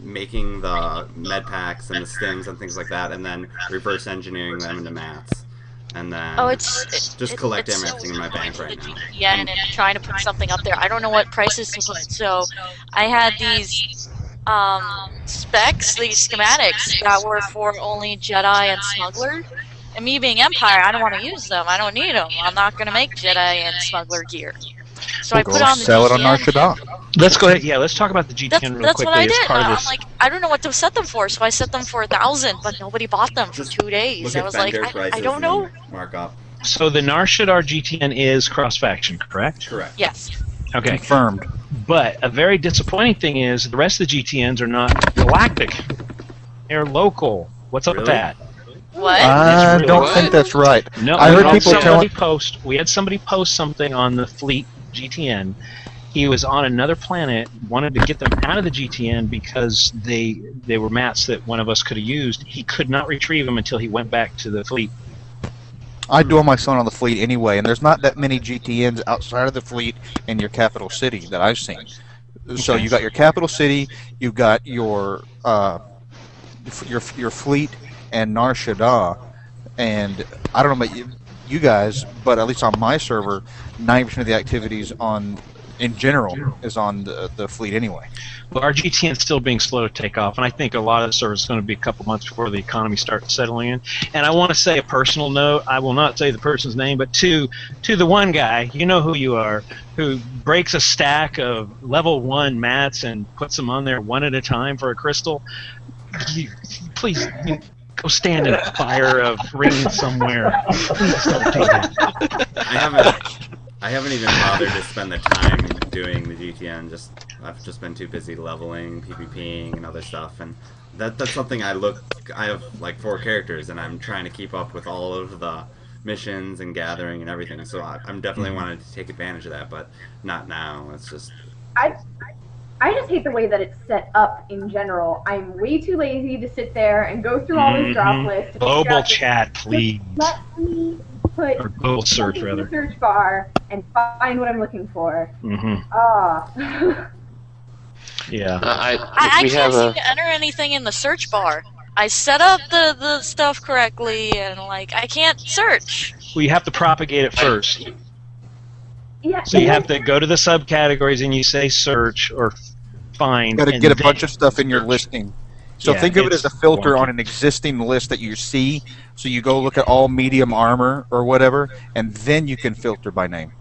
making the med packs and the stims and things like that, and then reverse engineering them into mats. And then just collect everything in my bank right now. Yeah, and trying to put something up there. I don't know what prices to put, so I had these specs, these schematics that were for only Jedi and Smuggler. And me being Empire, I don't want to use them. I don't need them. I'm not going to make Jedi and Smuggler gear. So I put on the sell GTN. it on Narshada. Let's go ahead. Yeah, let's talk about the GTN real That's quickly what I as did. part of I'm this. like, I don't know what to set them for, so I set them for 1,000, but nobody bought them for 2 days. I was like, I don't know. Mark up. So the Narshadar GTN is cross-faction, correct? Correct. Yes. Okay. Confirmed. But a very disappointing thing is the rest of the GTNs are not galactic. They're local. What's up with Really? that? What? I don't think that's right. No, I heard we had people somebody telling. post. We had somebody post something on the Fleet GTN. He was on another planet, wanted to get them out of the GTN because they were mats that one of us could have used. He could not retrieve them until he went back to the Fleet. I duel my son on the fleet anyway, and there's not that many GTNs outside of the fleet in your capital city that I've seen. So Okay. you got your capital city, you've got your fleet and Nar Shaddaa, and I don't know about you guys, but at least on my server, 90% of the activities in general is on the fleet anyway. Well, our GTN is still being slow to take off, and I think a lot of the servers is going to be a couple months before the economy starts settling in. And I want to say a personal note. I will not say the person's name, but to the one guy, you know who you are, who breaks a stack of level 1 mats and puts them on there one at a time for a crystal. Please go stand in a fire of rain somewhere. Please don't do that. I haven't even bothered to spend the time doing the GTN. I've just been too busy leveling, PvPing, and other stuff. And that's something I have like 4 characters, and I'm trying to keep up with all of the missions and gathering and everything. So I'm definitely wanting to take advantage of that, but not now. It's just I just hate the way that it's set up in general. I'm way too lazy to sit there and go through all these drop lists. to figure Global out chat, please. Let me put Or global search, something in the rather. search bar and find what I'm looking for. Yeah. I can't seem to enter anything in the search bar. I set up the stuff correctly, and like I can't search. Well, you have to propagate it first. Yeah. So you have to go to the subcategories and you say search or find. You got to and get a then- bunch of stuff in your listing. So Yeah, think of it as it's a filter wonky. on an existing list that you see. So you go look at all medium armor or whatever, and then you can filter by name.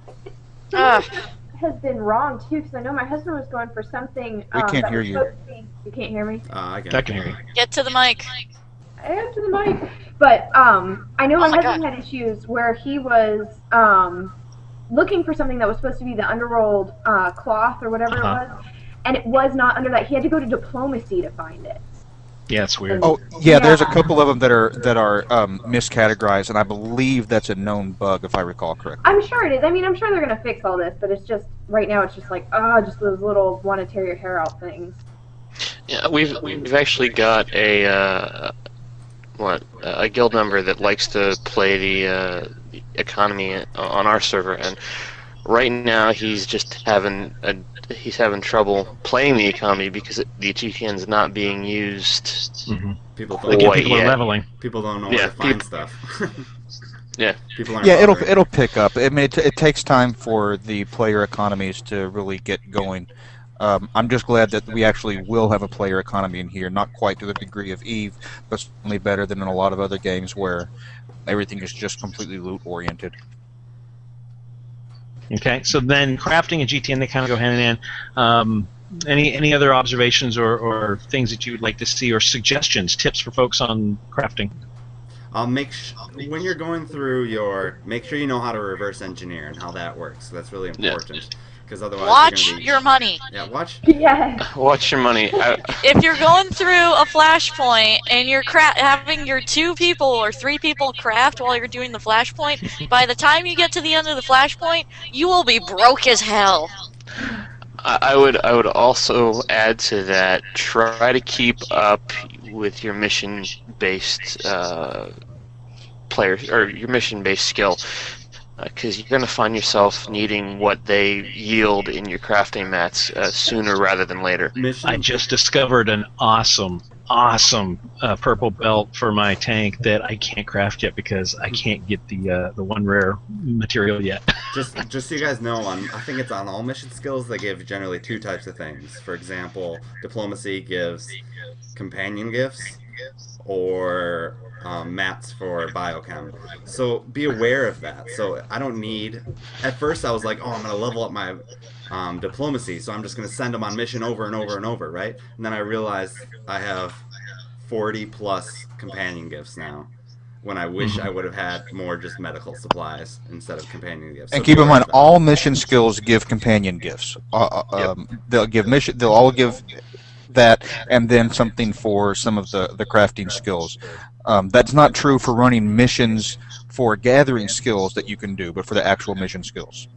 Has been wrong too, because I know my husband was going for something. We can't that hear was you. supposed to be- You can't hear me? I I can hear you. Get to the mic. I am to the mic. But I know Oh my my husband God. had issues where he was looking for something that was supposed to be the underrolled cloth or whatever it was, and it was not under that. He had to go to diplomacy to find it. Yeah, it's weird. Oh yeah, there's a couple of them that are miscategorized, and I believe that's a known bug if I recall correctly. I'm sure it is. I mean, I'm sure they're gonna fix all this, but it's just right now it's just like just those little want to tear your hair out things. Yeah, we've actually got a guild member that likes to play the economy on our server, and right now he's just having trouble playing the economy because the GTN is not being used. People Again, don't, people are leveling. people don't know where to find stuff. Yeah. People aren't Yeah, bothering. it'll pick up. I mean, it takes time for the player economies to really get going. I'm just glad that we actually will have a player economy in here, not quite to the degree of Eve, but certainly better than in a lot of other games where everything is just completely loot oriented. Okay, so then crafting and GTN, they kind of go hand in hand. Any other observations or things that you would like to see, or suggestions, tips for folks on crafting? When you're going through make sure you know how to reverse engineer and how that works. That's really important. Because otherwise Watch you're gonna be, your money. Yeah, watch. Yes. Watch your money. If you're going through a flashpoint and you're having your 2 people or 3 people craft while you're doing the flashpoint, by the time you get to the end of the flashpoint, you will be broke as hell. I would also add to that, try to keep up with your mission-based players, or your mission-based skill, because you're going to find yourself needing what they yield in your crafting mats sooner rather than later. I just discovered an awesome purple belt for my tank that I can't craft yet because I can't get the one rare material yet. Just so you guys know, I think it's on all mission skills they give generally 2 types of things. For example, diplomacy gives companion gifts or mats for biochem. So be aware of that. So I don't need. At first I was like, oh, I'm gonna level up my diplomacy, so I'm just gonna send them on mission over and over and over, right? And then I realized I have 40 plus companion gifts now, when I wish I would have had more just medical supplies instead of companion gifts. And So keep be in aware mind, of that. all mission skills give companion gifts. They'll give They'll all give that, and then something for some of the crafting skills. That's not true for running missions for gathering skills that you can do, but for the actual mission skills.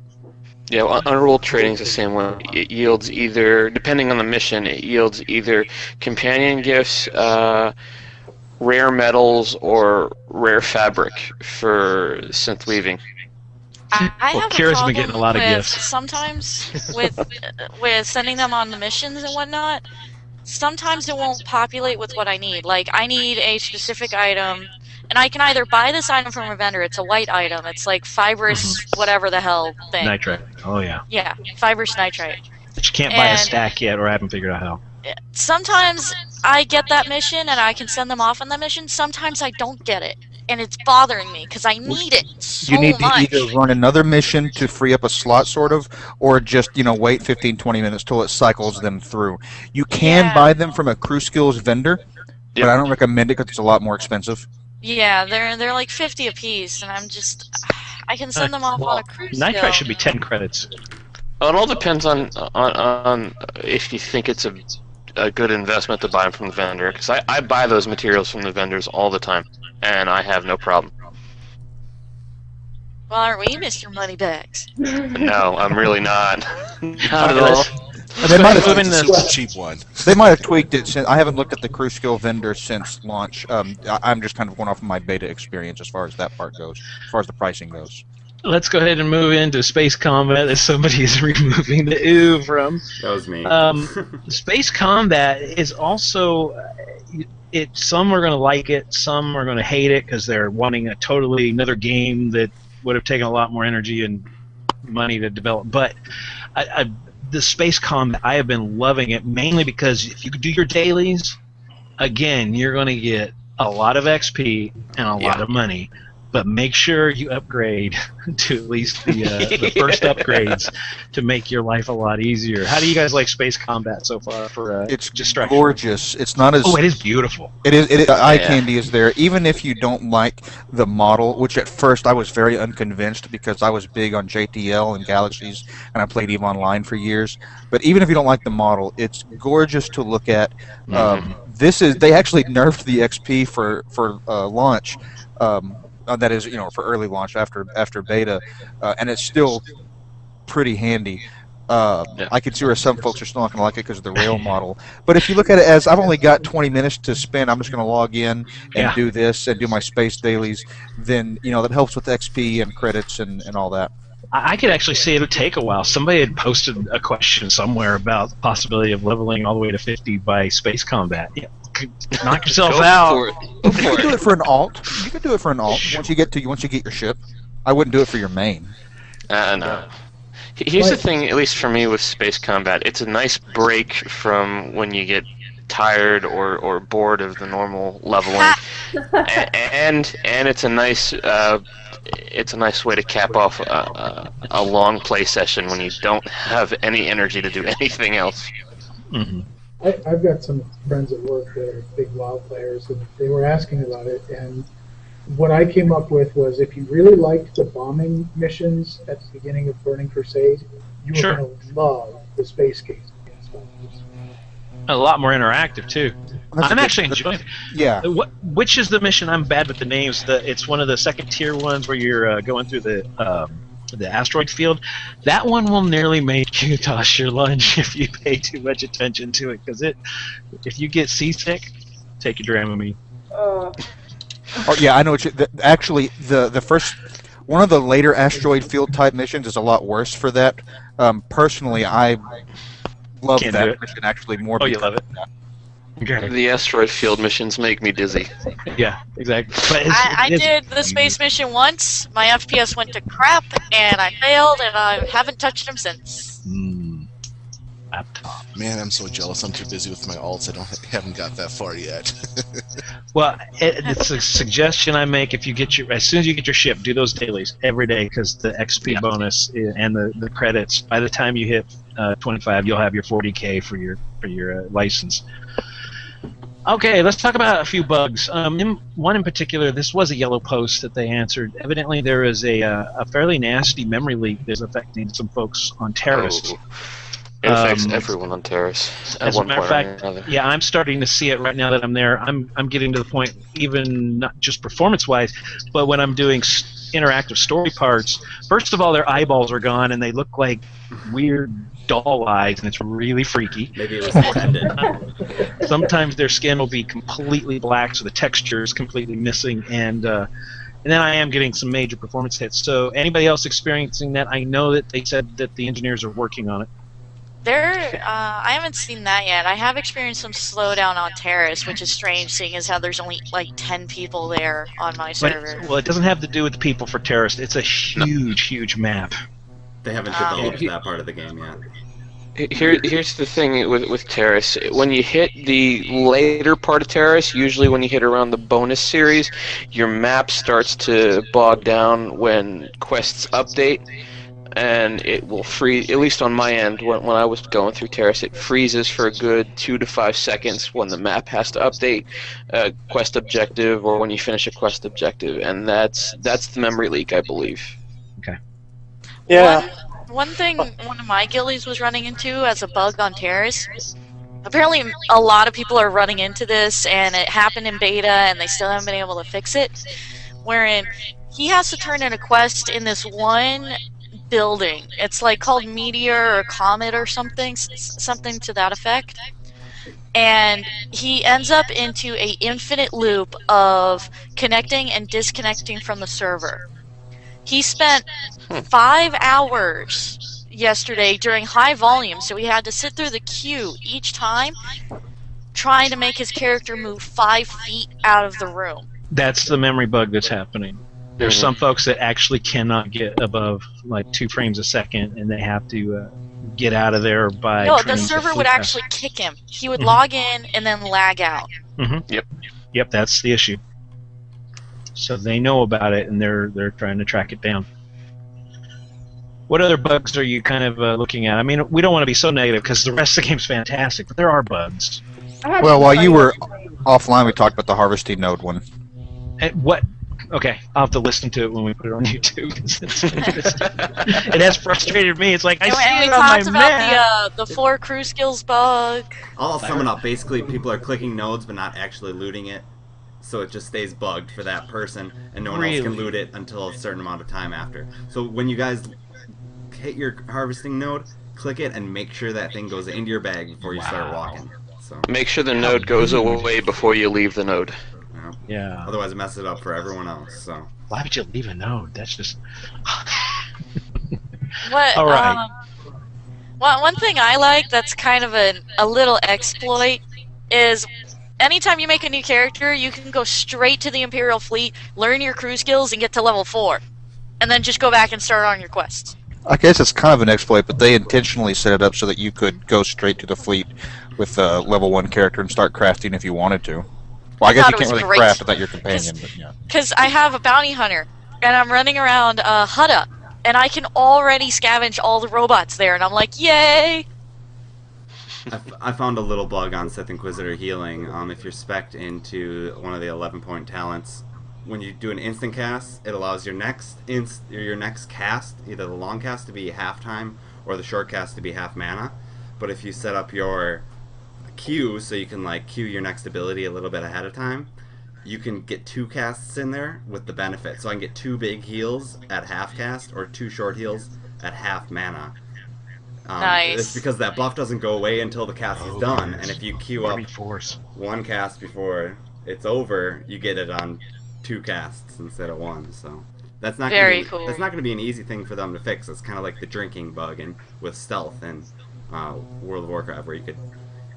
Yeah, well, unrolled trading is the same way. It yields either, depending on the mission, it yields either companion gifts, rare metals or rare fabric for synth weaving. I Well, have Kira's a been problem getting a lot of with gifts. sometimes with sending them on the missions and whatnot. Sometimes it won't populate with what I need. Like, I need a specific item, and I can either buy this item from a vendor. It's a white item. It's like fibrous, whatever the hell thing. Nitrite. Oh yeah. Yeah, fibrous nitrite. But you can't buy a And- stack yet, or I haven't figured out how. Sometimes I get that mission and I can send them off on that mission. Sometimes I don't get it, and it's bothering me because I need it so You need to much. either run another mission to free up a slot, sort of, or just wait 15-20 minutes till it cycles them through. You can Yeah. buy them from a Crew Skills vendor, but I don't recommend it because it's a lot more expensive. Yeah, they're like 50 a piece, and I'm just I can send them off on a cruise. Nitrite skill. should be 10 credits. Well, it all depends on if you think it's a good investment to buy them from the vendor. Because I buy those materials from the vendors all the time, and I have no problem. Well, aren't we, Mr. Moneybags? No, I'm really not. Not at Okay, all. let's They go might ahead and have move into It's a cheap one. They might have tweaked it since. I haven't looked at the Crew Skill vendor since launch. I'm just kind of going off of my beta experience as far as that part goes, as far as the pricing goes. Let's go ahead and move into space combat that somebody is removing the ooh from. That was me. Space combat is also some are going to like it, some are going to hate it because they're wanting a totally another game that would have taken a lot more energy and money to develop. But the space combat, I have been loving it mainly because if you do your dailies, again, you're going to get a lot of XP and a lot of money. But make sure you upgrade to at least the first upgrades to make your life a lot easier. How do you guys like space combat so far? For It's destruction? gorgeous. It's not as. Oh, it is beautiful. It is. Eye candy is there. Even if you don't like the model, which at first I was very unconvinced because I was big on JTL and Galaxies, and I played EVE Online for years. But even if you don't like the model, it's gorgeous to look at. They actually nerfed the XP for launch. That is, for early launch after beta, and it's still pretty handy. I can see where some folks are still not going to like it because of the rail model. But if you look at it as I've only got 20 minutes to spend, I'm just going to log in and do this and do my space dailies. Then that helps with XP and credits and all that. I could actually see it would take a while. Somebody had posted a question somewhere about the possibility of leveling all the way to 50 by space combat. Yeah. Knock yourself out. You can do it for an alt. You can do it for an alt once you get your ship. I wouldn't do it for your main. No. Here's the thing, at least for me with space combat, it's a nice break from when you get tired or bored of the normal leveling, and it's a nice way to cap off a long play session when you don't have any energy to do anything else. Mm-hmm. I've got some friends at work that are big WoW players, and they were asking about it, and what I came up with was if you really liked the bombing missions at the beginning of Burning Crusade, you were going to love the space case. A lot more interactive, too. I'm actually enjoying it. Yeah. Which is the mission? I'm bad with the names. It's one of the second-tier ones where you're going through the asteroid field. That one will nearly make you toss your lunch if you pay too much attention to it, because if you get seasick, take your Dramamine. Oh, yeah, I know what actually the first one of the later asteroid field type missions is a lot worse for that. Personally, I love that mission actually more. Oh, you love it? Okay. The asteroid field missions make me dizzy. Yeah, exactly. But I did the space mission once. My FPS went to crap, and I failed, and I haven't touched them since. Laptop. Man, I'm so jealous. I'm too busy with my alts. Haven't got that far yet. Well, it's a suggestion I make. If you as soon as you get your ship, do those dailies every day, because the XP bonus and the credits. By the time you hit 25, you'll have your 40K for your license. Okay, let's talk about a few bugs. One in particular, this was a yellow post that they answered. Evidently, there is a fairly nasty memory leak that's affecting some folks on Taris. Oh. It affects everyone on Taris at one point or another. Yeah, I'm starting to see it right now that I'm there. I'm getting to the point, even not just performance-wise, but when I'm doing interactive story parts. First of all, their eyeballs are gone, and they look like weird doll eyes, and it's really freaky. Maybe it was intended. Sometimes their skin will be completely black, so the texture is completely missing, and then I am getting some major performance hits. So anybody else experiencing that? I know that they said that the engineers are working on it. I haven't seen that yet. I have experienced some slowdown on Taris, which is strange, seeing as how there's only like 10 people there on my server. Well, it doesn't have to do with the people for Taris. It's a huge map. They haven't developed that part of the game yet. Here's the thing with Taris. When you hit the later part of Taris, usually when you hit around the bonus series, your map starts to bog down when quests update, and it will freeze. At least on my end, when I was going through Taris, it freezes for a good 2 to 5 seconds when the map has to update a quest objective or when you finish a quest objective, and that's the memory leak, I believe. Okay. Yeah. One thing one of my guildies was running into as a bug on Taris, apparently a lot of people are running into this, and it happened in beta and they still haven't been able to fix it, wherein he has to turn in a quest in this one building. It's like called Meteor or Comet or something to that effect. And he ends up into a infinite loop of connecting and disconnecting from the server. He spent 5 hours yesterday during high volume, so he had to sit through the queue each time trying to make his character move 5 feet out of the room. That's the memory bug that's happening. There's some folks that actually cannot get above like 2 frames a second, and they have to get out of there by. No, the server would actually kick him. He would log in and then lag out. Yep, that's the issue. So they know about it, and they're trying to track it down. What other bugs are you kind of looking at? I mean, we don't want to be so negative because the rest of the game's fantastic, but there are bugs. Well, while you were offline, we talked about the harvesting node one. And what? Okay, I'll have to listen to it when we put it on YouTube. It has frustrated me. It's like I see it on my map. The 4 crew skills bug. I'll sum it up. Basically, people are clicking nodes but not actually looting it, so it just stays bugged for that person, and no one else can loot it until a certain amount of time after. So when you guys hit your harvesting node, click it and make sure that thing goes into your bag before you start walking. So make sure the node goes away before you leave the node. Yeah. Otherwise, it messes it up for everyone else. So why would you leave a node? That's just. What? All right. One thing I like that's kind of a little exploit is anytime you make a new character, you can go straight to the Imperial Fleet, learn your crew skills, and get to level 4, and then just go back and start on your quests. I guess it's kind of an exploit, but they intentionally set it up so that you could go straight to the fleet with a level 1 character and start crafting if you wanted to. Well, I guess you can't really craft without your companion, but yeah. Because I have a bounty hunter, and I'm running around Hutta, and I can already scavenge all the robots there, and I'm like, yay! I found a little bug on Sith Inquisitor healing. If you're spec'd into one of the 11-point talents, when you do an instant cast, it allows your next cast, either the long cast to be half time or the short cast to be half mana. But if you set up your queue so you can like queue your next ability a little bit ahead of time, you can get 2 casts in there with the benefit. So I can get 2 big heals at half cast or 2 short heals at half mana. Nice. It's because that buff doesn't go away until the cast is done, and if you queue up 1 cast before it's over, you get it on 2 casts instead of 1. So that's not very gonna be, cool. That's not going to be an easy thing for them to fix. It's kind of like the drinking bug and with stealth in World of Warcraft, where you could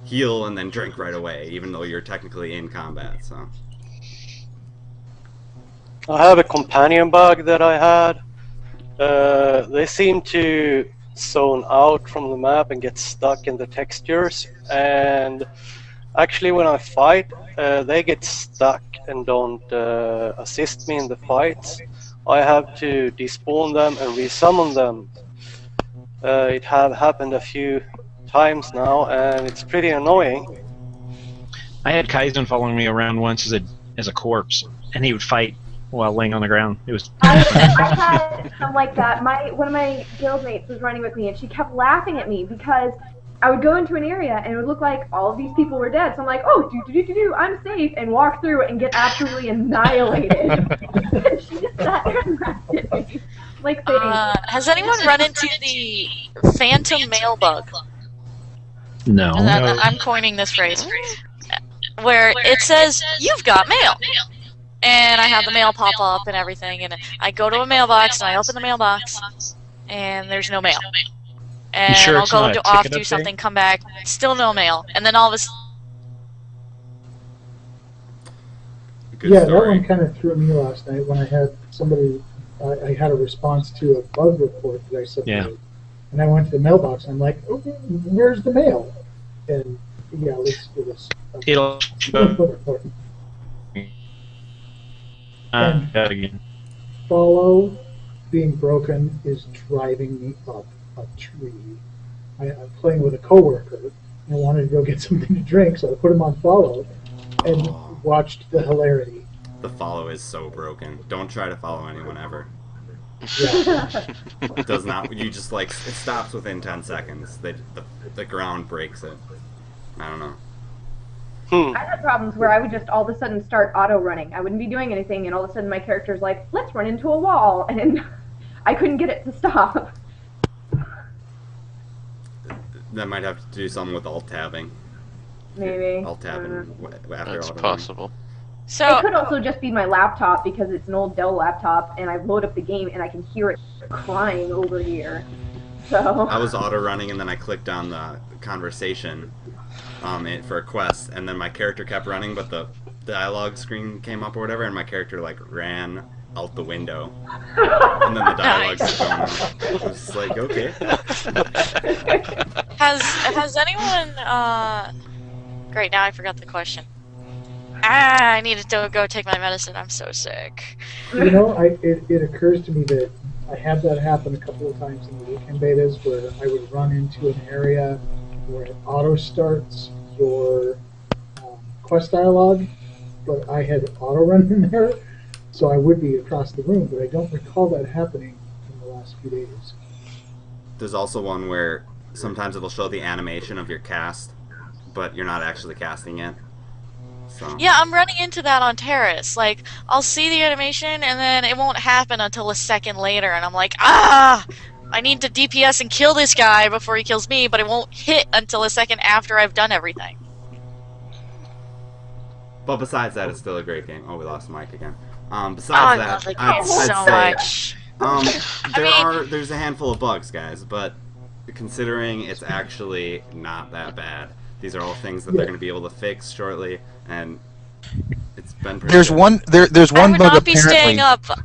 heal and then drink right away, even though you're technically in combat. So I have a companion bug that I had. They seem to zone out from the map and get stuck in the textures, and actually when I fight, they get stuck and don't assist me in the fights. I have to despawn them and resummon them. It have happened a few times now, and it's pretty annoying. I had Kaizen following me around once as a corpse, and he would fight while laying on the ground. It was. I had something like that. One of my guildmates was running with me, and she kept laughing at me because I would go into an area and it would look like all of these people were dead. So I'm like, oh, I'm safe, and walk through and get absolutely annihilated. And she just sat there and laughed at me, like saying, has anyone run into the phantom mail bug? No. I'm coining this phrase. where it says, "You've got mail." And I have the mail pop up and everything, and I go to a mailbox, and I open the mailbox, and there's no mail. And sure I'll it's go not a off, ticket do up there? something, come back, still no mail. And then all of a sudden, Good Yeah, that story. one kind of threw me last night when I had somebody, I had a response to a bug report that I submitted. And I went to the mailbox and I'm like, okay, where's the mail? And yeah, it was It'll again. follow being broken is driving me up a tree. I'm playing with a coworker and I wanted to go get something to drink, so I put him on follow and watched the hilarity. The follow is so broken. Don't try to follow anyone ever. Yeah. It does not. You just like it stops within 10 seconds. The ground breaks it. I don't know. I had problems where I would just all of a sudden start auto running. I wouldn't be doing anything, and all of a sudden my character's like, "Let's run into a wall," and I couldn't get it to stop. That might have to do something with alt tabbing. Maybe. Alt tabbing after That's auto possible. so It could also just be my laptop because it's an old Dell laptop, and I load up the game and I can hear it crying over here. So. I was auto running and then I clicked on the conversation for a quest, and then my character kept running, but the dialogue screen came up or whatever, and my character like ran out the window, and then the dialogue's going on. I was just like, okay. has anyone? Great, now I forgot the question. I needed to go take my medicine. I'm so sick. You know, it occurs to me that I had that happen a couple of times in the weekend betas where I would run into an area where it auto starts your quest dialogue, but I had auto run in there, so I would be across the room, but I don't recall that happening in the last few days. There's also one where sometimes it'll show the animation of your cast, but you're not actually casting it. So. Yeah, I'm running into that on Taris. Like, I'll see the animation, and then it won't happen until a second later, and I'm like, I need to DPS and kill this guy before he kills me, but it won't hit until a second after I've done everything. But besides that, it's still a great game. Oh, we lost Mike again. Besides I that, love the I'd game so say, much. there's a handful of bugs, guys, but considering it's actually not that bad. These are all things that they're going to be able to fix shortly, and it's been pretty There's good. there's I one would bug not be staying apparently. up.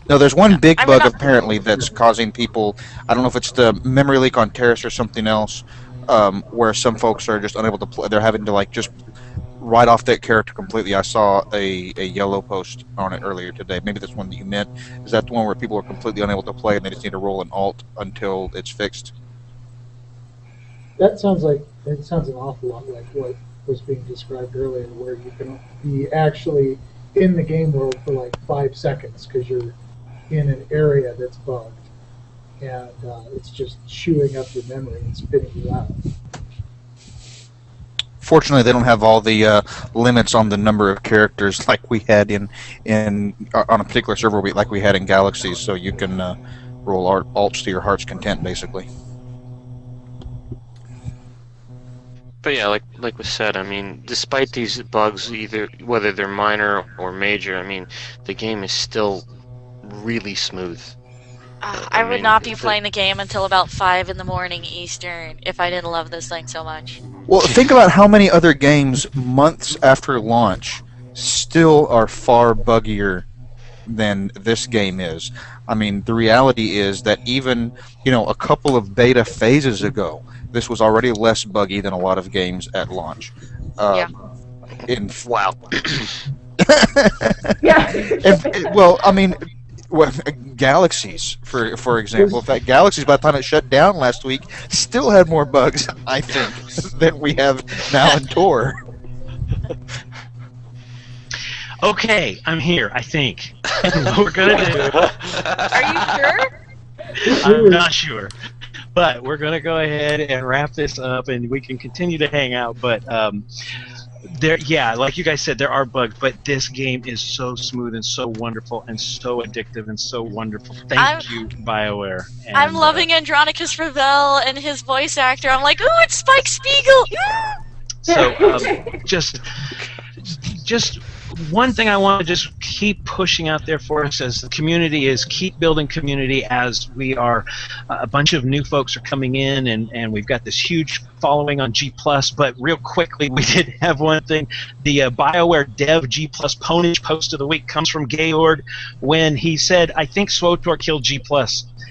No, there's one big I would bug not- apparently that's causing people. I don't know if it's the memory leak on Taris or something else, where some folks are just unable to play. They're having to like just write off that character completely. I saw a yellow post on it earlier today. Maybe that's one that you meant. Is that the one where people are completely unable to play and they just need to roll an alt until it's fixed? That sounds an awful lot like what was being described earlier, where you can be actually in the game world for like 5 seconds because you're in an area that's bugged, and it's just chewing up your memory and spitting you out. Fortunately, they don't have all the limits on the number of characters like we had in on a particular server like we had in Galaxies, so you can roll alts to your heart's content, basically. But yeah, like was said, I mean, despite these bugs, either whether they're minor or major, I mean, the game is still really smooth. I would mean, not be it's playing the game until about 5 in the morning Eastern if I didn't love this thing so much. Well, think about how many other games months after launch still are far buggier than this game is. I mean, the reality is that even, a couple of beta phases ago, this was already less buggy than a lot of games at launch. Yeah. Wow. Yeah. Well, I mean, Galaxies, for example. In fact, Galaxies, by the time it shut down last week, still had more bugs, I think, than we have now in TOR. Okay, I'm here, I think. What we're going to do... Are you sure? I'm not sure. But we're going to go ahead and wrap this up, and we can continue to hang out. But like you guys said, there are bugs, but this game is so smooth and so wonderful and so addictive and so wonderful. Thank you, BioWare. And, I'm loving Andronicus Ravel and his voice actor. I'm like, ooh, it's Spike Spiegel! So just one thing I want to just keep pushing out there for us as the community is keep building community as we are a bunch of new folks are coming in and we've got this huge following on G+, but real quickly we did have one thing. The BioWare Dev G+ Pwnage post of the week comes from Georg when he said, I think SWTOR killed G+.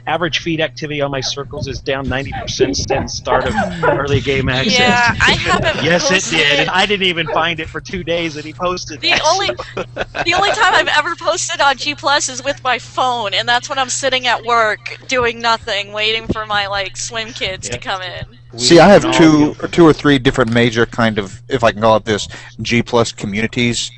Average feed activity on my circles is down 90% since start of early game access. Yeah, I haven't Yes, it posted did. And I didn't even find it for 2 days that he posted The that. only time I've ever posted on G+ is with my phone, and that's when I'm sitting at work doing nothing, waiting for my swim kids to come in. See, I have two or three different major kind of, if I can call it this, G+ communities.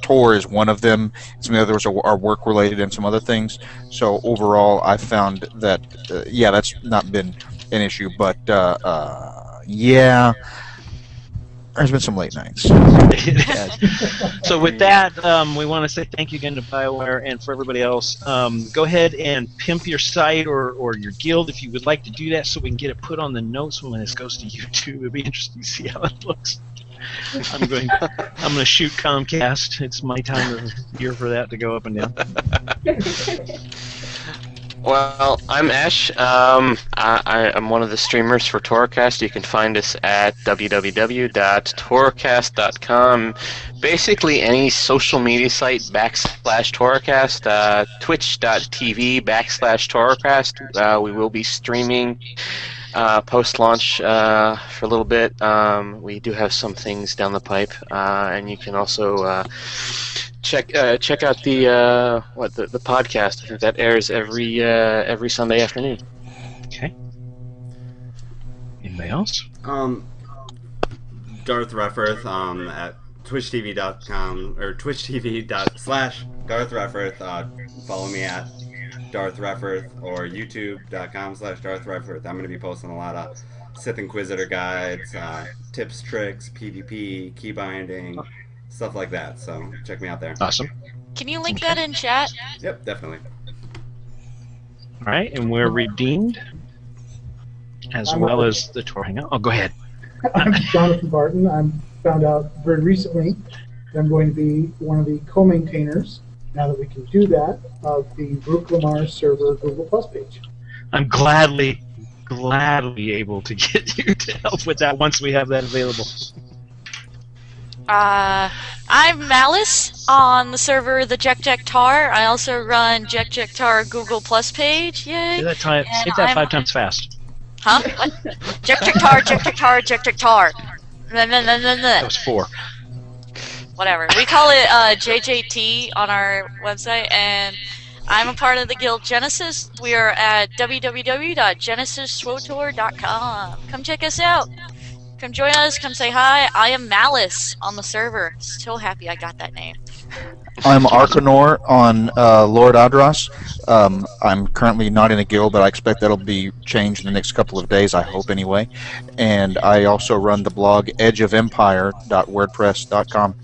TOR is one of them. Some of the others are work related and some other things. So overall, I found that yeah, that's not been an issue. But yeah, there's been some late nights. So with that, we want to say thank you again to BioWare and for everybody else. Go ahead and pimp your site or your guild if you would like to do that, so we can get it put on the notes when this goes to YouTube. It'll be interesting to see how it looks. I'm going to shoot Comcast. It's my time of year for that to go up and down. Well, I'm Ash. I'm one of the streamers for TORcast. You can find us at www.torcast.com. Basically, any social media site /TORcast, twitch.tv /TORcast. We will be streaming post-launch for a little bit. We do have some things down the pipe, and you can also check out the podcast. I think that airs every Sunday afternoon. Okay. Anybody else? Darth Refferth at twitchtv.com or twitchtv./Darth Refferth. Follow me at Darth Refferth or youtube.com/Darth Refferth. I'm going to be posting a lot of Sith Inquisitor guides, tips, tricks, PvP, key binding, stuff like that. So check me out there. Awesome. Can you link that in chat? Yep, definitely. All right, and we're redeemed as well as the TOR Hangout. Oh, go ahead. I'm Jonathan Barton. I found out very recently that I'm going to be one of the co-maintainers, now that we can do that, of the Brook Lamar server Google Plus page. I'm gladly able to get you to help with that once we have that available. I'm Malice on the server the TOR. I also run TOR Google Plus page. Yay! Say that 5 times fast. Huh? What? TOR. That was 4. Whatever. We call it JJT on our website, and I'm a part of the guild Genesis. We are at www.genesisswotor.com. Come check us out. Come join us. Come say hi. I am Malice on the server. So happy I got that name. I'm Arcanor on Lord Adras. I'm currently not in a guild, but I expect that'll be changed in the next couple of days, I hope anyway. And I also run the blog edgeofempire.wordpress.com.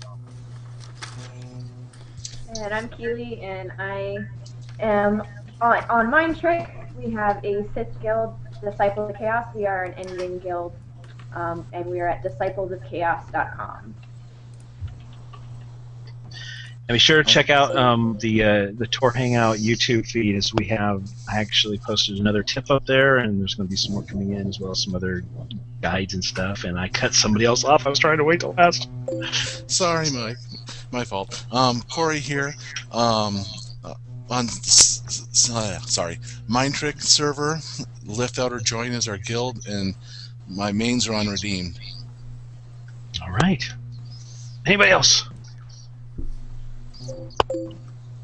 And I'm Keely, and I am on Mind Trick. We have a Sith guild, Disciples of Chaos. We are an endgame guild, and we are at disciplesofchaos.com. And be sure to check out the TOR Hangout YouTube feed, as we have actually posted another tip up there, and there's going to be some more coming in, as well as some other guides and stuff. And I cut somebody else off. I was trying to wait till last. Sorry, my fault. Corey here. Mind Trick server. Lift out or join as our guild, and my mains are unredeemed. All right. Anybody else?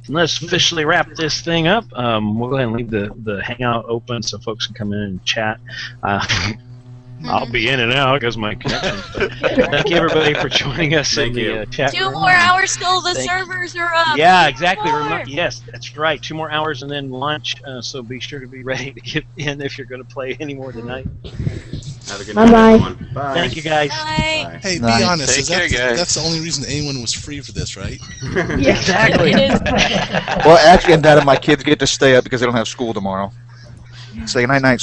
Let's officially wrap this thing up. We'll go ahead and leave the Hangout open so folks can come in and chat. I'll be in and out because my connection. Thank you, everybody, for joining us in the chat room. 2 more hours till the servers are up. Yeah, exactly. Yes, that's right. 2 more hours and then lunch. So be sure to be ready to get in if you're going to play any more tonight. Have a good night, everyone. Bye. Thank you, guys. Bye. Hey, Nice. be honest. Take care, guys. That's the only reason anyone was free for this, right? Exactly. It is. Well, actually, and that my kids get to stay up because they don't have school tomorrow. Say night-night.